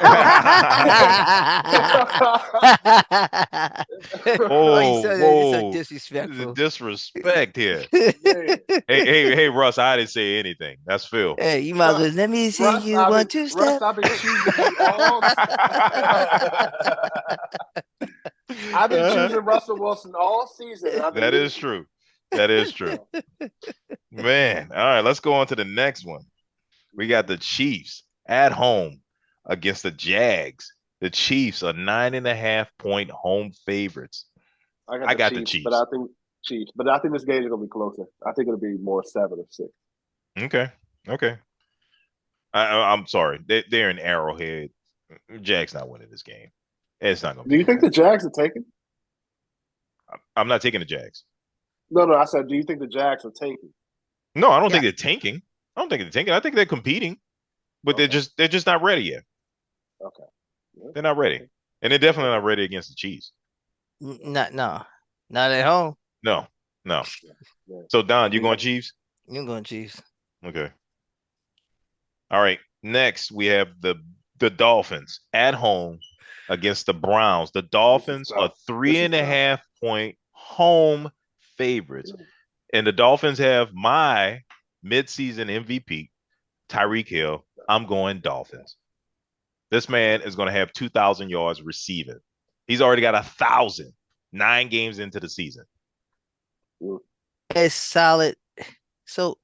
to Oh, Oh, it's so whoa. This is disrespectful. disrespect here. say? Hey, Russ, I didn't say anything. That's Phil. Hey, you might as well let me see Russ, you one two step. I've been choosing you all. I've been choosing Russell Wilson all season. That is true. That is true. Man, all right, let's go on to the next one. We got the Chiefs at home against the Jags. The Chiefs are 9.5-point home favorites. I got the Chiefs. But I think Chiefs. But I think this game is going to be closer. I think it'll be more 7 or 6. Okay. I'm sorry. They're in Arrowhead. Jags not winning this game. It's not going to Do be. you think the Jags are taking? I'm not taking the Jags. No. I said, do you think the Jags are taking? No, I don't think they're tanking. I don't think they're tanking. I think they're competing, but Okay. they're just not ready yet. Okay. Yeah. They're not ready, and they're definitely not ready against the Chiefs. Not at home. No. Yeah. So Don, you going Chiefs? You're going Chiefs. Okay. All right. Next, we have the Dolphins at home against the Browns. The Dolphins are tough. three This is and a tough. half point home favorites. And the Dolphins have my midseason MVP, Tyreek Hill. I'm going Dolphins. This man is going to have 2,000 yards receiving. He's already got 1,000, 9 games into the season. It's solid. So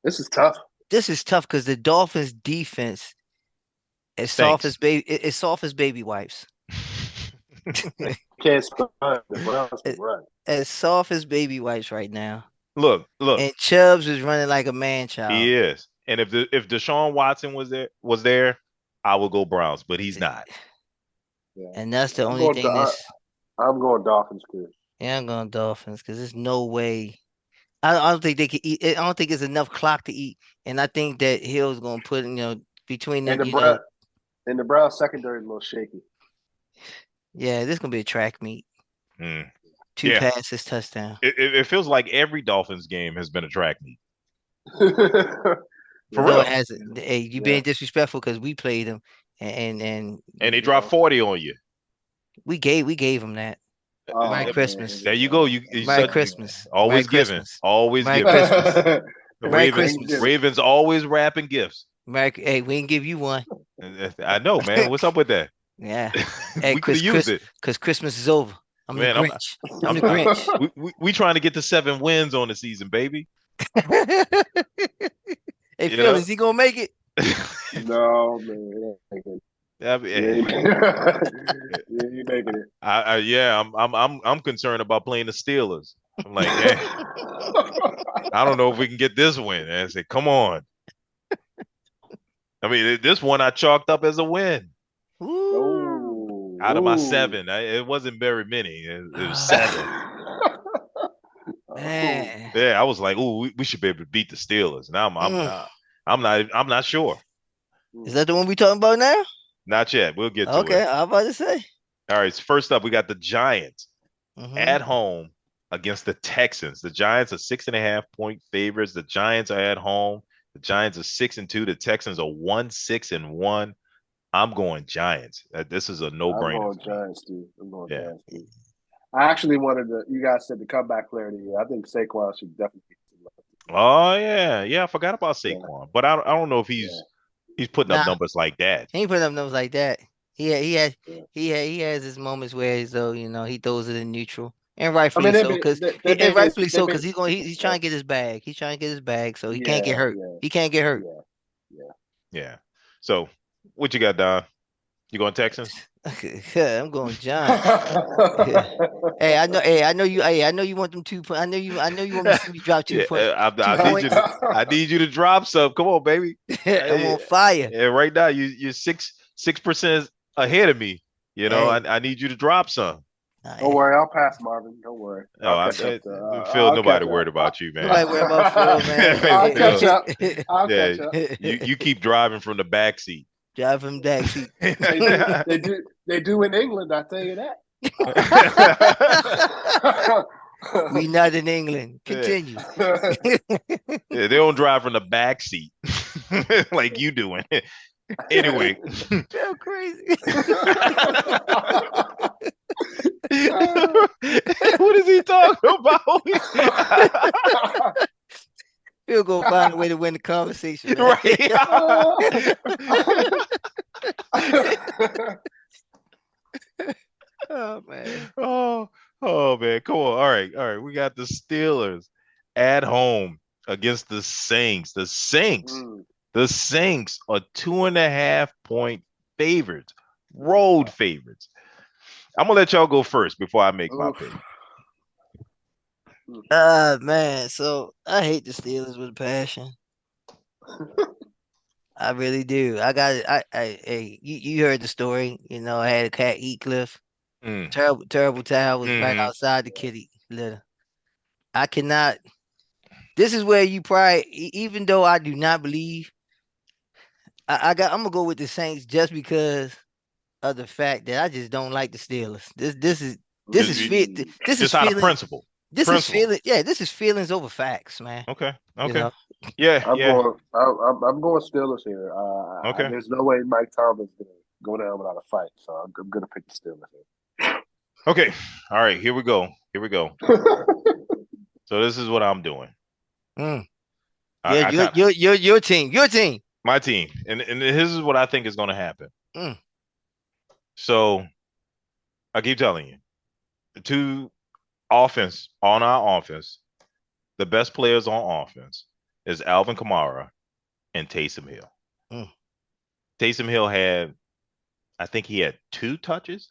This is tough. this is tough because the Dolphins defense is soft as Thanks. baby wipes. Can't run. The Browns can It- run. As soft as baby wipes right now. Look. And Chubbs is running like a man He child. is. And if Deshaun Watson was there, I would go Browns, but he's not. Yeah. And that's the I'm only going thing that's I'm going Dolphins too. yeah, I'm going Dolphins because there's no way. I don't think they can eat. I don't think it's enough clock to eat. And I think that Hill's gonna put between them. And the Browns secondary is a little shaky. Yeah, this is gonna be a track meet. Mm. 2 Yeah. passes, touchdown. It feels like every Dolphins game has been a track meet. For For No, real. it hasn't. Hey, you being disrespectful because we played them, and And they dropped 40 on you. we gave them that. Merry man. Christmas. There you go. Merry Christmas. Always Merry giving. Christmas. Always Merry giving. Christmas. The Merry Ravens, Christmas. Ravens always wrapping gifts. Hey, we didn't give you one. I know, man. What's up with that? Yeah. Hey, We could have used it. Because Christmas is over. I'm Man, the Grinch. I'm the Grinch. We trying to get to 7 wins on the season, baby. Hey, You Phil, know? is he gonna make it? No, man. I mean, You making it. I'm concerned about playing the Steelers. I'm like, hey, I don't know if we can get this win. And I said, come on. I mean, this one I chalked up as a win. Ooh. Out of my 7, it wasn't very many. It was 7. Man. Yeah, I was like, "Ooh, we should be able to beat the Steelers." Now I'm not sure. Is that the one we talking about now? Not yet. We'll get to Okay, it. I was about to say. All right. So first up, we got the Giants Mhm. at home against the Texans. The Giants are 6.5 point favorites. The Giants are at home. The Giants are 6-2. The Texans are 1-6-1. I'm going Giants. This is a no-brainer. I'm going Giants too. Yeah. Giants too. I actually wanted you guys said the comeback player of the year. I think Saquon should definitely be selected. Oh yeah. I forgot about Saquon, but I don't know if he's putting up Nah. numbers like that. He ain't putting up numbers like that. He has his moments where he throws it in neutral. And rightfully so, because he's trying to get his bag. He's trying to get his bag, so he can't get hurt. Yeah. He can't get hurt. Yeah. So what you got, Don? You going Texans? I'm going Giants. Hey, I know you. Hey, I know you want them 2 points. I know you want me to see you drop 2 points. I need you to drop some. Come on, baby. I'm on fire. Yeah, right now you're 6% ahead of me. You know, Hey. I need you to drop some. Don't worry, I'll pass Marvin. Don't worry. Phil, nobody worried about you, man. Nobody worried about Phil, man. I'll catch up. I'll catch up. You keep driving from the back seat. Drive him back seat. They do in England, I tell you that. We not in England. Continue. They don't drive from the back seat like you doing. Anyway. Feel crazy. What is he talking about? He'll go find a way to win the conversation. Man. Right. Oh man. Oh man. Come on. All right. We got the Steelers at home against the Saints. The Saints are 2.5 point favorites, road favorites. I'm gonna let y'all go first before I make my pick. Man, so I hate the Steelers with a passion. I really do. I got it. Hey, you heard the story. I had a cat Heathcliff. Terrible towel was right outside the kitty litter. I cannot. This is where you probably, even though I do not believe, I'm gonna go with the Saints just because of the fact that I just don't like the Steelers. This is out of principle. This is Principle. feeling. Yeah, this is feelings over facts, man. Okay. You Okay. know. Yeah. I'm Yeah. going. I'm going Steelers here. Okay. There's no way Mike Tomlin's gonna go down without a fight, so I'm gonna pick the Steelers here. Okay. All right. Here we go. Here we go. So this is what I'm doing. Mm. I kind Your team. Your team. my team, and this is what I think is going to happen. Mm. So I keep telling you, the two offense on our offense, the best players on offense is Alvin Kamara and Taysom Hill. Mm. Taysom Hill had, I think he had 2 touches,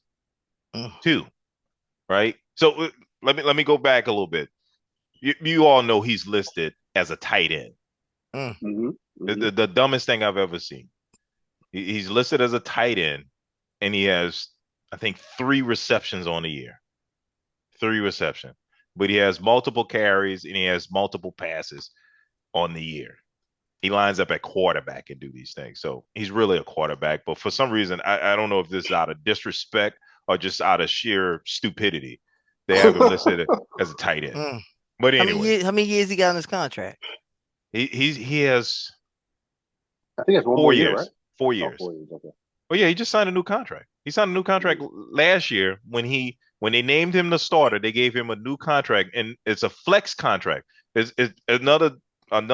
Mm. 2, right? So let me go back a little bit. You all know he's listed as a tight end. Mm. Mm-hmm. The dumbest thing I've ever seen. He's listed as a tight end, and he has, I think, 3 receptions on the year. 3 receptions. But he has multiple carries and he has multiple passes on the year. He lines up at quarterback and do these things. So he's really a quarterback. But for some reason, I don't know if this is out of disrespect or just out of sheer stupidity. They have him listed as a tight end. Mm. But anyway, How many years he got on his contract? he has I think it's 1 4 more year, years. right? 4 Oh, years. 4 years. Okay. Oh yeah, he just signed a new contract. He signed a new contract last year when they named him the starter. They gave him a new contract, and it's a flex contract. It's another thing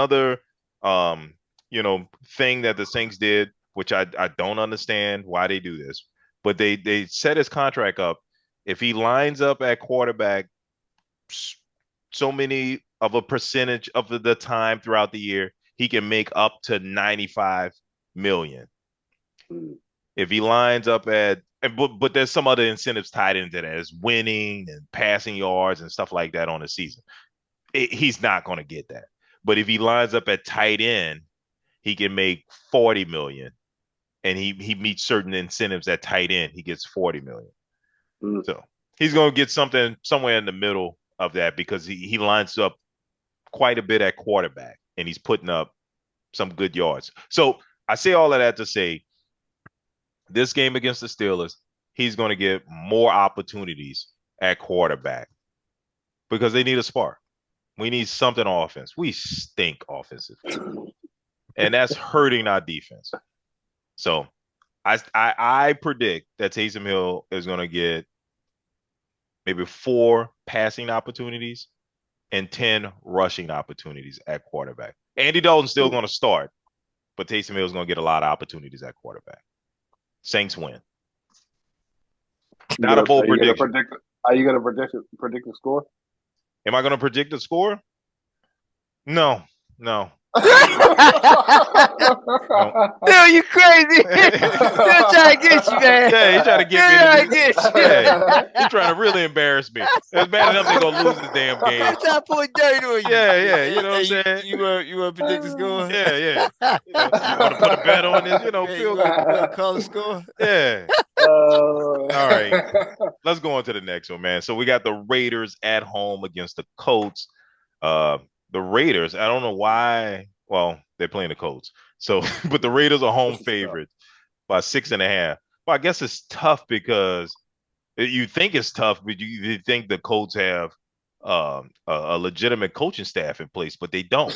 that the Saints did, which I don't understand why they do this, but they set his contract up. If he lines up at quarterback so many of a percentage of the time throughout the year, he can make up to 95 million. If he lines up at, but there's some other incentives tied into that, as winning and passing yards and stuff like that on the season. He's not going to get that. But if he lines up at tight end, he can make 40 million, and he meets certain incentives at tight end, he gets 40 million. So he's going to get something somewhere in the middle of that because he lines up quite a bit at quarterback, and he's putting up some good yards. So I say all of that to say, this game against the Steelers, he's going to get more opportunities at quarterback because they need a spark. We need something on offense. We stink offensively, and that's hurting our defense. So I predict that Taysom Hill is going to get maybe 4 passing opportunities and 10 rushing opportunities at quarterback. Andy Dalton's still going to start, but Taysom Hill is going to get a lot of opportunities at quarterback. Saints win. Not a bold prediction. Are you going to predict the score? Am I going to predict the score? No. Bill, you crazy? Bill trying to get you, man. Yeah, he's trying to get me. Trying to get you. Yeah, he's trying to really embarrass me. It's bad enough they're gonna lose this damn game. He's trying to put dirt on you. Yeah, you know what I'm saying? You want to predict the score? Yeah. You want to put a bet on this? You want to call the score? Yeah. All right. Let's go on to the next one, man. So we got the Raiders at home against the Colts. The Raiders, I don't know why. Well, they're playing the Colts. So, but the Raiders are home favorites by 6.5. Well, I guess it's tough because you think it's tough, but you think the Colts have a legitimate coaching staff in place, but they don't.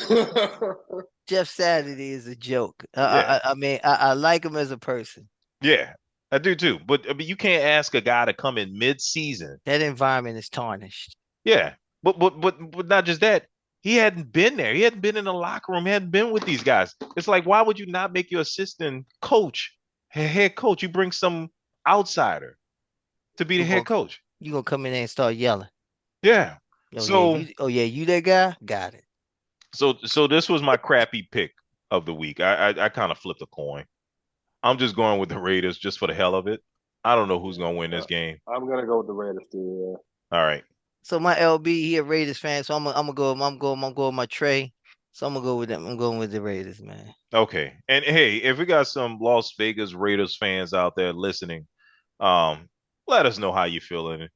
Jeff Saturday is a joke. I mean, I like him as a person. Yeah, I do too. But I mean, you can't ask a guy to come in mid-season. That environment is tarnished. Yeah, but not just that. He hadn't been there. He hadn't been in the locker room. He hadn't been with these guys. It's like, why would you not make your assistant coach, head coach? You bring some outsider to be the head coach. You gonna come in there and start yelling? Yeah. You that guy? Got it. So this was my crappy pick of the week. I kind of flipped a coin. I'm just going with the Raiders just for the hell of it. I don't know who's gonna win this game. I'm gonna go with the Raiders too. Yeah. All right. So my LB, he a Raiders fan, so I'm gonna go with my Trey. So I'm gonna go with them. I'm going with the Raiders, man. Okay. And hey, if we got some Las Vegas Raiders fans out there listening, let us know how you feeling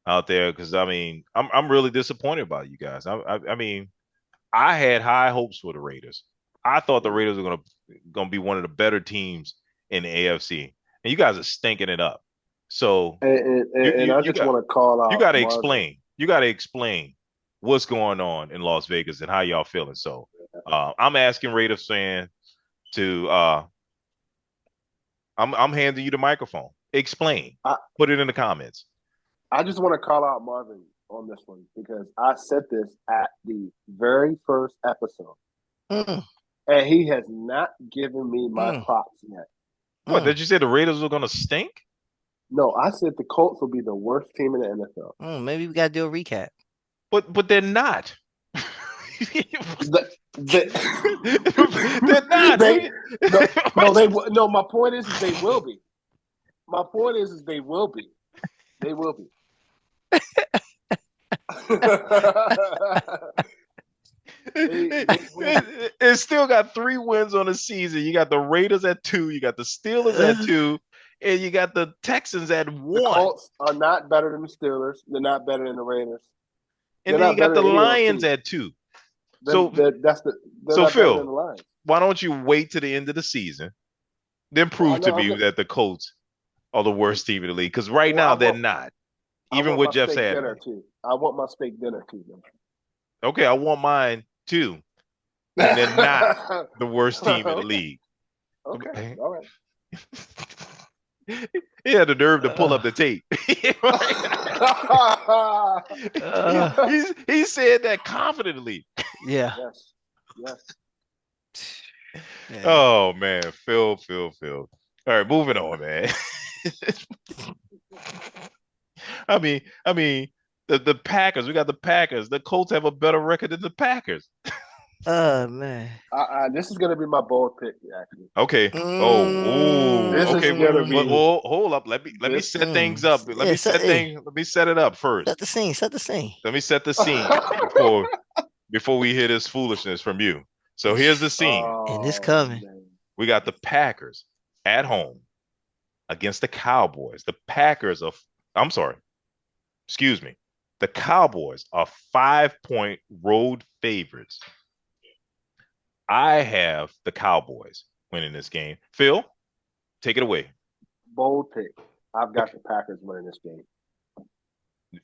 out there, because I mean, I'm really disappointed about you guys. I mean, I had high hopes for the Raiders. I thought the Raiders were gonna be one of the better teams in the AFC, and you guys are stinking it up. So And I just want to call out. You got to explain. You got to explain what's going on in Las Vegas and how y'all feeling. So I'm asking Raiders fan to I'm handing you the microphone. Explain. Put it in the comments. I just want to call out Marvin on this one because I said this at the very first episode, and he has not given me my props yet. What did you say? The Raiders were gonna stink? No, I said the Colts will be the worst team in the NFL. Maybe we gotta do a recap. But they're not. They're not. No, my point is they will be. My point is they will be. They will be. It still got 3 wins on the season. You got the Raiders at 2, you got the Steelers at 2, and you got the Texans at 1. The Colts are not better than the Steelers. They're not better than the Raiders. And then you got the Lions at 2. So Phil, why don't you wait to the end of the season, then prove to me that the Colts are the worst team in the league? Because right now they're not. Even with Jeff Saturday. I want my steak dinner too. Okay, I want mine too. And they're not the worst team in the league. Okay, all right. He had the nerve to pull up the tape. He said that confidently. Yeah. Yes. Yeah. Oh man, Phil. All right, moving on, man. I mean, the Packers. We got the Packers. The Colts have a better record than the Packers. Man. This is gonna be my bold pick, actually. Okay. Okay. Well, hold up. Let me set things up. Let me set it up first. Set the scene. Let me set the scene before we hear this foolishness from you. So here's the scene. And it's coming. Man. We got the Packers at home against the Cowboys. The Packers are. I'm sorry. Excuse me. The Cowboys are 5-point road favorites. I have the Cowboys winning this game. Phil, take it away. Bold pick. I've got the Packers winning this game.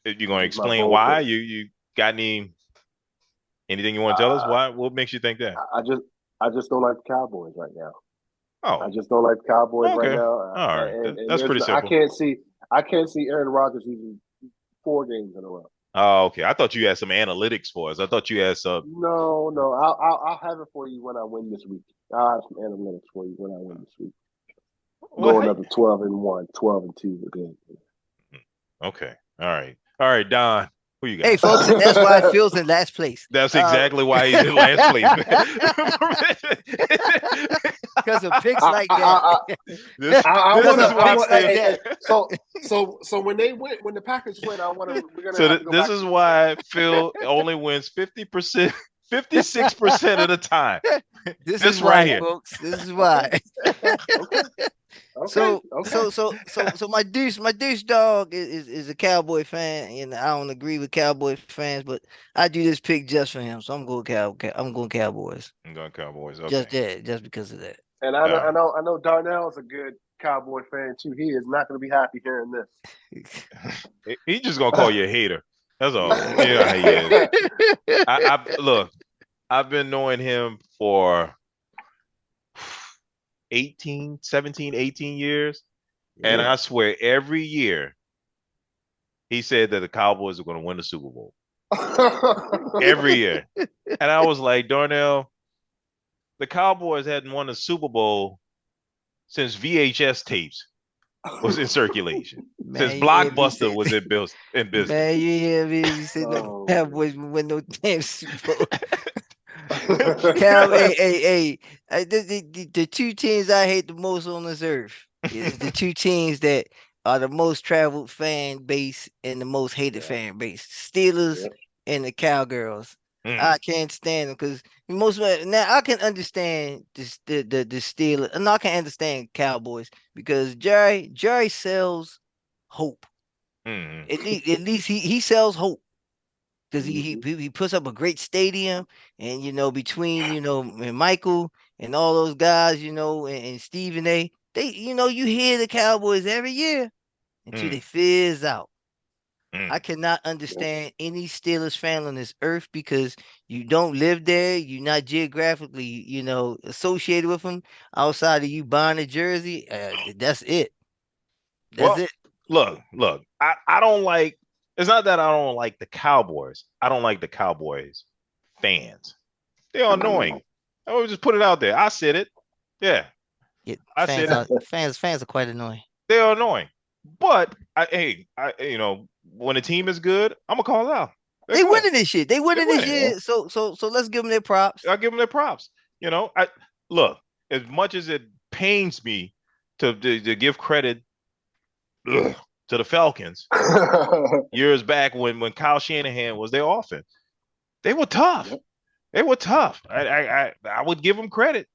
You going to explain why? You got anything you want to tell us? Why? What makes you think that? I just don't like the Cowboys right now. Oh, I just don't like the Cowboys right now. All right, and that's pretty simple. I can't see Aaron Rodgers losing 4 games in a row. Oh, okay. I thought you had some analytics for us. I thought you had some. No. I'll have it for you when I win this week. I'll have some analytics for you when I win this week. Going up to 12-1, 12-2 again. Okay. All right, Don. Who you got? Hey, folks, that's why Phil's in last place. That's exactly why he's in last place. Because of picks like that. So when the Packers win, we're gonna. So this is why Phil only wins 50%, 56% of the time. This is right here, folks. This is why. Okay. So my douche dog is a Cowboy fan, and I don't agree with Cowboy fans, but I do this pick just for him. So I'm going Cowboys. I'm going Cowboys. Okay. Just because of that. And I know Darnell's a good Cowboy fan too. He is not going to be happy hearing this. He's just gonna call you a hater. That's all. Yeah, he is. Look. I've been knowing him for 18 years. Yeah. And I swear every year he said that the Cowboys are going to win the Super Bowl. Every year. And I was like, Darnell, the Cowboys hadn't won a Super Bowl since VHS tapes was in circulation. Since Blockbuster was in business. Man, you hear me? You said the Cowboys would win no damn Super Bowl. The 2 teams I hate the most on this earth is the 2 teams that are the most traveled fan base and the most hated fan base: Steelers and the Cowgirls. I can't stand them because now I can understand the Steelers, and I can understand Cowboys because Jerry sells hope. At least he sells hope. Because he puts up a great stadium, and between and Michael and all those guys, and Stephen they you hear the Cowboys every year until they fizz out. I cannot understand any Steelers fan on this earth because you don't live there. You're not geographically, associated with them outside of you buying a jersey. That's it. That's Well, it. look. I don't like. It's not that I don't like the Cowboys. I don't like the Cowboys fans. They're annoying. I will just put it out there. I said it. Yeah, Yeah, I said it. fans are quite annoying. They're annoying. But when the team is good, I'm gonna call it out. They're They good. winning this shit. They winning They're this winning. year. So let's give them their props. I give them their props. I look, as much as it pains me to give credit to the Falcons years back when Kyle Shanahan was their offense, they were tough. They were tough. I would give them credit,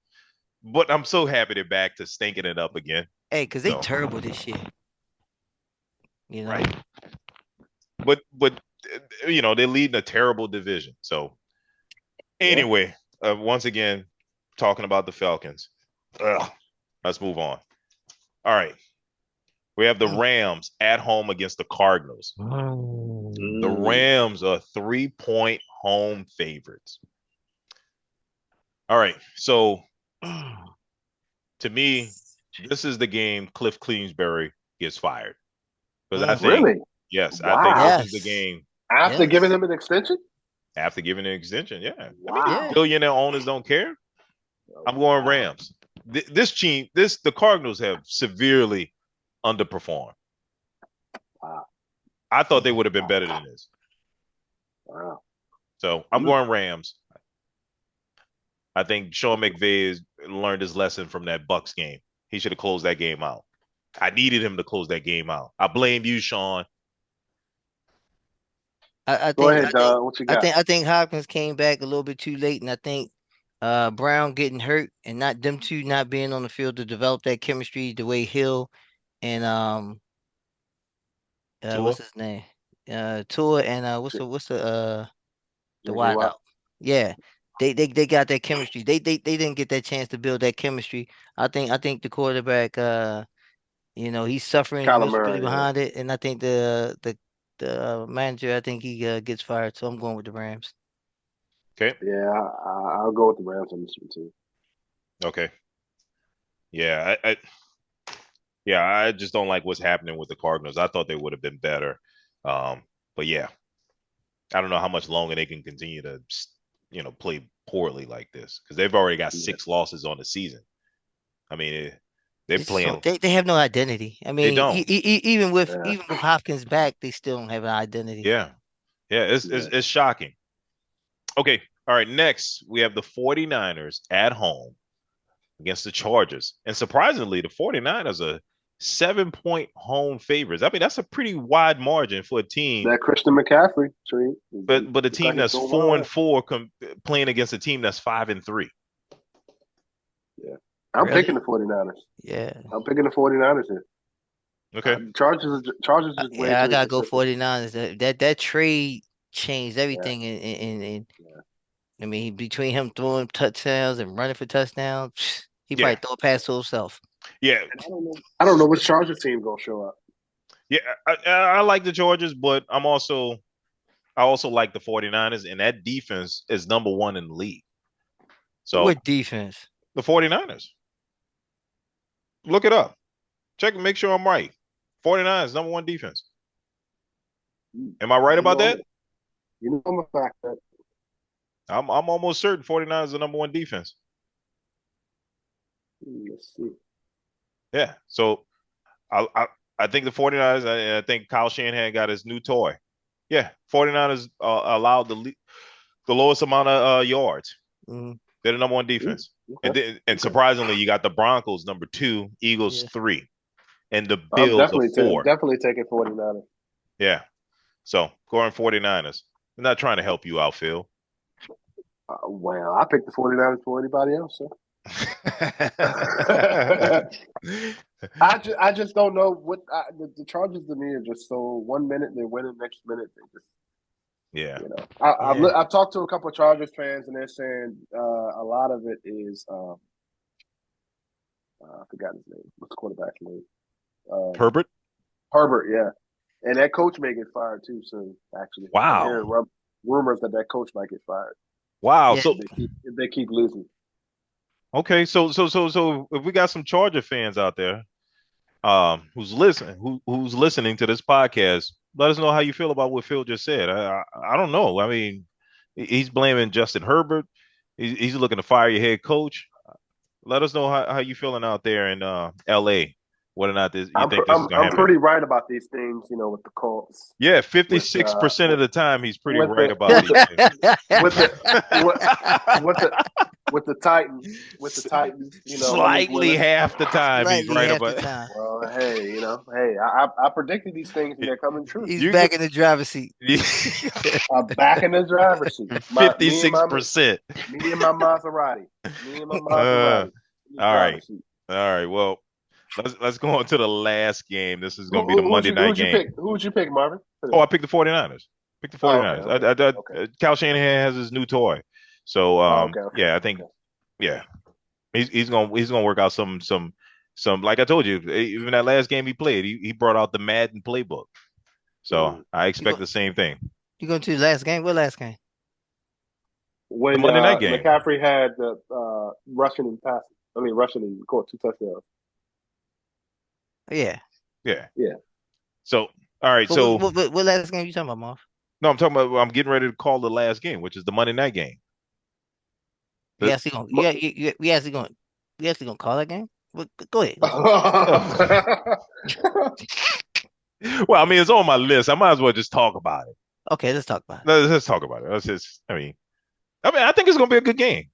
but I'm so happy they're back to stinking it up again. Hey, because they So, terrible this year. right. But they're leading a terrible division. So anyway, once again, talking about the Falcons. Let's move on. All right. We have the Rams at home against the Cardinals. The Rams are 3-point home favorites. All right. So to me, this is the game Cliff Kingsbury gets fired. Because I think, Really? yes, Wow. I think Yes. this is the game. After giving him an extension? After giving an extension, yeah. Wow. I mean, billionaire owners don't care. I'm going Rams. The Cardinals have severely underperformed. Wow. I thought they would have been better than this. Wow. So I'm going Rams. I think Sean McVay has learned his lesson from that Bucks game. He should have closed that game out. I needed him to close that game out. I blame you, Sean. Go ahead, Doug. What you got? I think Hopkins came back a little bit too late, and I think Brown getting hurt and not them two not being on the field to develop that chemistry the way Hill and what's his name? Tua and what's the wide out? Yeah. They got that chemistry. They didn't get that chance to build that chemistry. I think the quarterback he's suffering Kyler miserably Murray, behind it, and I think the manager, I think he gets fired. So I'm going with the Rams. Okay. Yeah, I'll go with the Rams on this one too. Okay. Yeah, I just don't like what's happening with the Cardinals. I thought they would have been better. But yeah, I don't know how much longer they can continue to, play poorly like this because they've already got 6 losses on the season. I mean, they're playing. They have no identity. I mean, They don't. even with Hopkins back, they still don't have an identity. Yeah, it's shocking. Okay, all right. Next, we have the 49ers at home against the Chargers, and surprisingly, the 49ers are 7-point home favorites. I mean, that's a pretty wide margin for a team. That Christian McCaffrey tree. But a team that's 4-4 playing against a team that's 5-3. Yeah. I'm picking the 49ers. Yeah. I'm picking the 49ers here. Okay. Chargers is way I gotta go 49ers. That trade changed everything and I mean, between him throwing touchdowns and running for touchdowns, he probably throw a pass to himself. Yeah. I don't know which Chargers team gonna show up. Yeah, I like the Chargers, but I also like the 49ers, and that defense is number 1 in the league. So what defense? The 49ers. Look it up. Check and make sure I'm right. 49ers, number 1 defense. Am I right about that? You know I'm a fact that. I'm almost certain 49ers is the number 1 defense. Let's see. Yeah. So I think the 49ers, I think Kyle Shanahan got his new toy. Yeah. 49ers allowed the lowest amount of yards. Mm. They're the number 1 defense. Okay. And surprisingly, you got the Broncos number 2, Eagles 3, and the Bills are 4. Definitely taking 49ers. Yeah. So going 49ers. I'm not trying to help you out, Phil. Well, I picked the 49ers for anybody else, sir. I just don't know what the Chargers to me are just so 1 minute they're winning, next minute they just I've talked to a couple of Chargers fans and they're saying a lot of it is I forgot his name. What's the quarterback's name? Herbert. Herbert, yeah. And that coach may get fired too soon. Actually, Wow. I'm hearing rumors that coach might get fired. Wow. Yeah. So If they keep losing. okay. So if we got some Charger fans out there, who's listening to this podcast, let us know how you feel about what Phil just said. I don't know. I mean, he's blaming Justin Herbert. He's looking to fire your head coach. Let us know how you feeling out there in L.A. Whether or not you think this is going to I'm happen. pretty right about these things, with the Colts. Yeah, 56% of the time he's pretty with right the- about these things. With the Titans, Slightly half the time he's Slightly right half the about. time. Well, hey, I predicted these things and they're coming true. He's back in the driver's seat. I'm back in the driver's seat. 56%. Me and my Maserati. All right. All right. Well, let's go on to the last game. This is going to be the Monday night game. Who would you pick, Marvin? Oh, I picked the 49ers. Pick the 49ers. Okay. Kyle Shanahan has his new toy. So yeah, I think he's gonna work out some like I told you, even that last game he played, he brought out the Madden playbook. So I expect the same thing. You going to the last game? What last game? When The Monday night game. McCaffrey had the rushing and caught 2 touchdowns. Yeah. So all right. So what last game you talking about, Marv? no, I'm talking about. I'm getting ready to call the last game, which is the Monday night game. We actually gonna call that game? Well, go ahead. Well, I mean, it's on my list. I might as well just talk about it. Okay, let's talk about it. Let's talk about it. Let's just. I mean, I think it's gonna be a good game.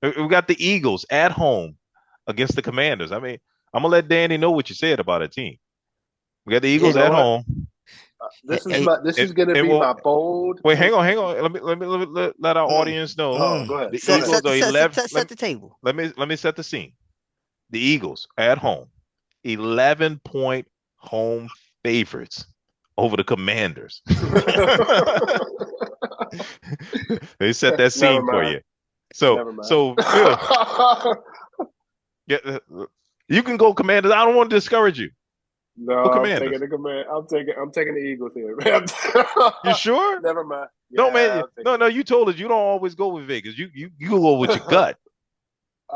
We got the Eagles at home against the Commanders. I mean, I'm gonna let Danny know what you said about a team. We got the Eagles at home. This is going to be my bold. Wait, hang on. Let our audience know. Go ahead. The Set Eagles are 11. set the table. Let me set the scene. The Eagles at home, 11-point home favorites over the Commanders. They set that scene for you. So Phil, yeah, you can go Commanders. I don't want to discourage you. No, I'm taking the command. I'm taking the Eagles here, man. You sure? Never mind. No, man. No. You told us you don't always go with Vegas. You go with your gut.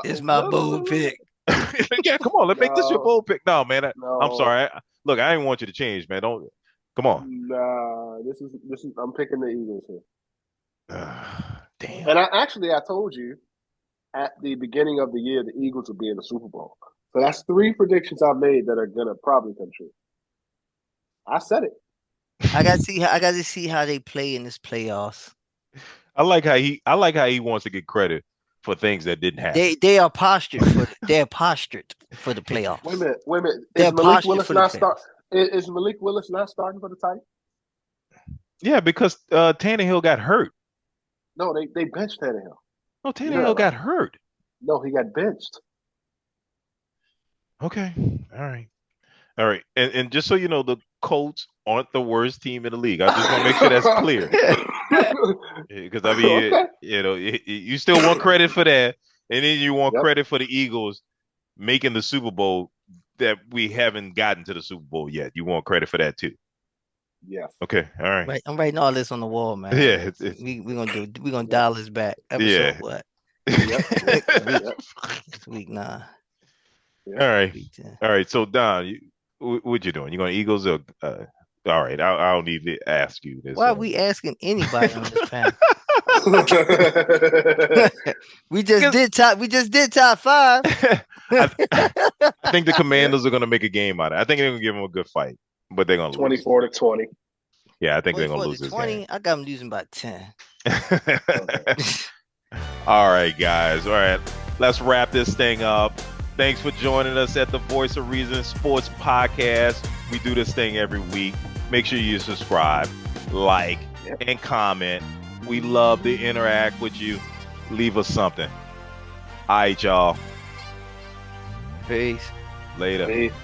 It's my bold pick. Yeah, come on. Let's make this your bold pick. No, man. No. I'm sorry. Look, I didn't want you to change, man. Don't. Come on. Nah, this is. I'm picking the Eagles here. Damn. And I told you at the beginning of the year the Eagles would be in the Super Bowl. So that's 3 predictions I've made that are gonna probably come true. I said it. I got to see how they play in this playoffs. I like how he wants to get credit for things that didn't happen. They are postured for the playoffs. Wait a minute. They're Is Malik Willis not starting for the Titans? Yeah, because Tannehill got hurt. No, they benched Tannehill. No, Tannehill got hurt. No, he got benched. Okay. All right. And just so you know, the Colts aren't the worst team in the league. I just want to make sure that's clear. Because I mean, you still want credit for that, and then you want credit for the Eagles making the Super Bowl that we haven't gotten to the Super Bowl yet. You want credit for that too. Yes. Okay. All right. Right, I'm writing all this on the wall, man. Yeah. We're gonna dial this back. Episode what? This week 9. All right. All right. So Don, what you doing? You going Eagles or all right. I don't need to ask you this. Why are we asking anybody on this panel? We just did top 5. I think the Commanders are going to make a game out of it. I think they're going to give them a good fight, but they're going to lose. 24-20. Yeah, I think they're going to lose this 20. game. I got them losing by 10. All right, guys. All right, let's wrap this thing up. Thanks for joining us at the Voice of Reason Sports Podcast. We do this thing every week. Make sure you subscribe, like, and comment. We love to interact with you. Leave us something. All right, y'all. Peace. Later. Peace.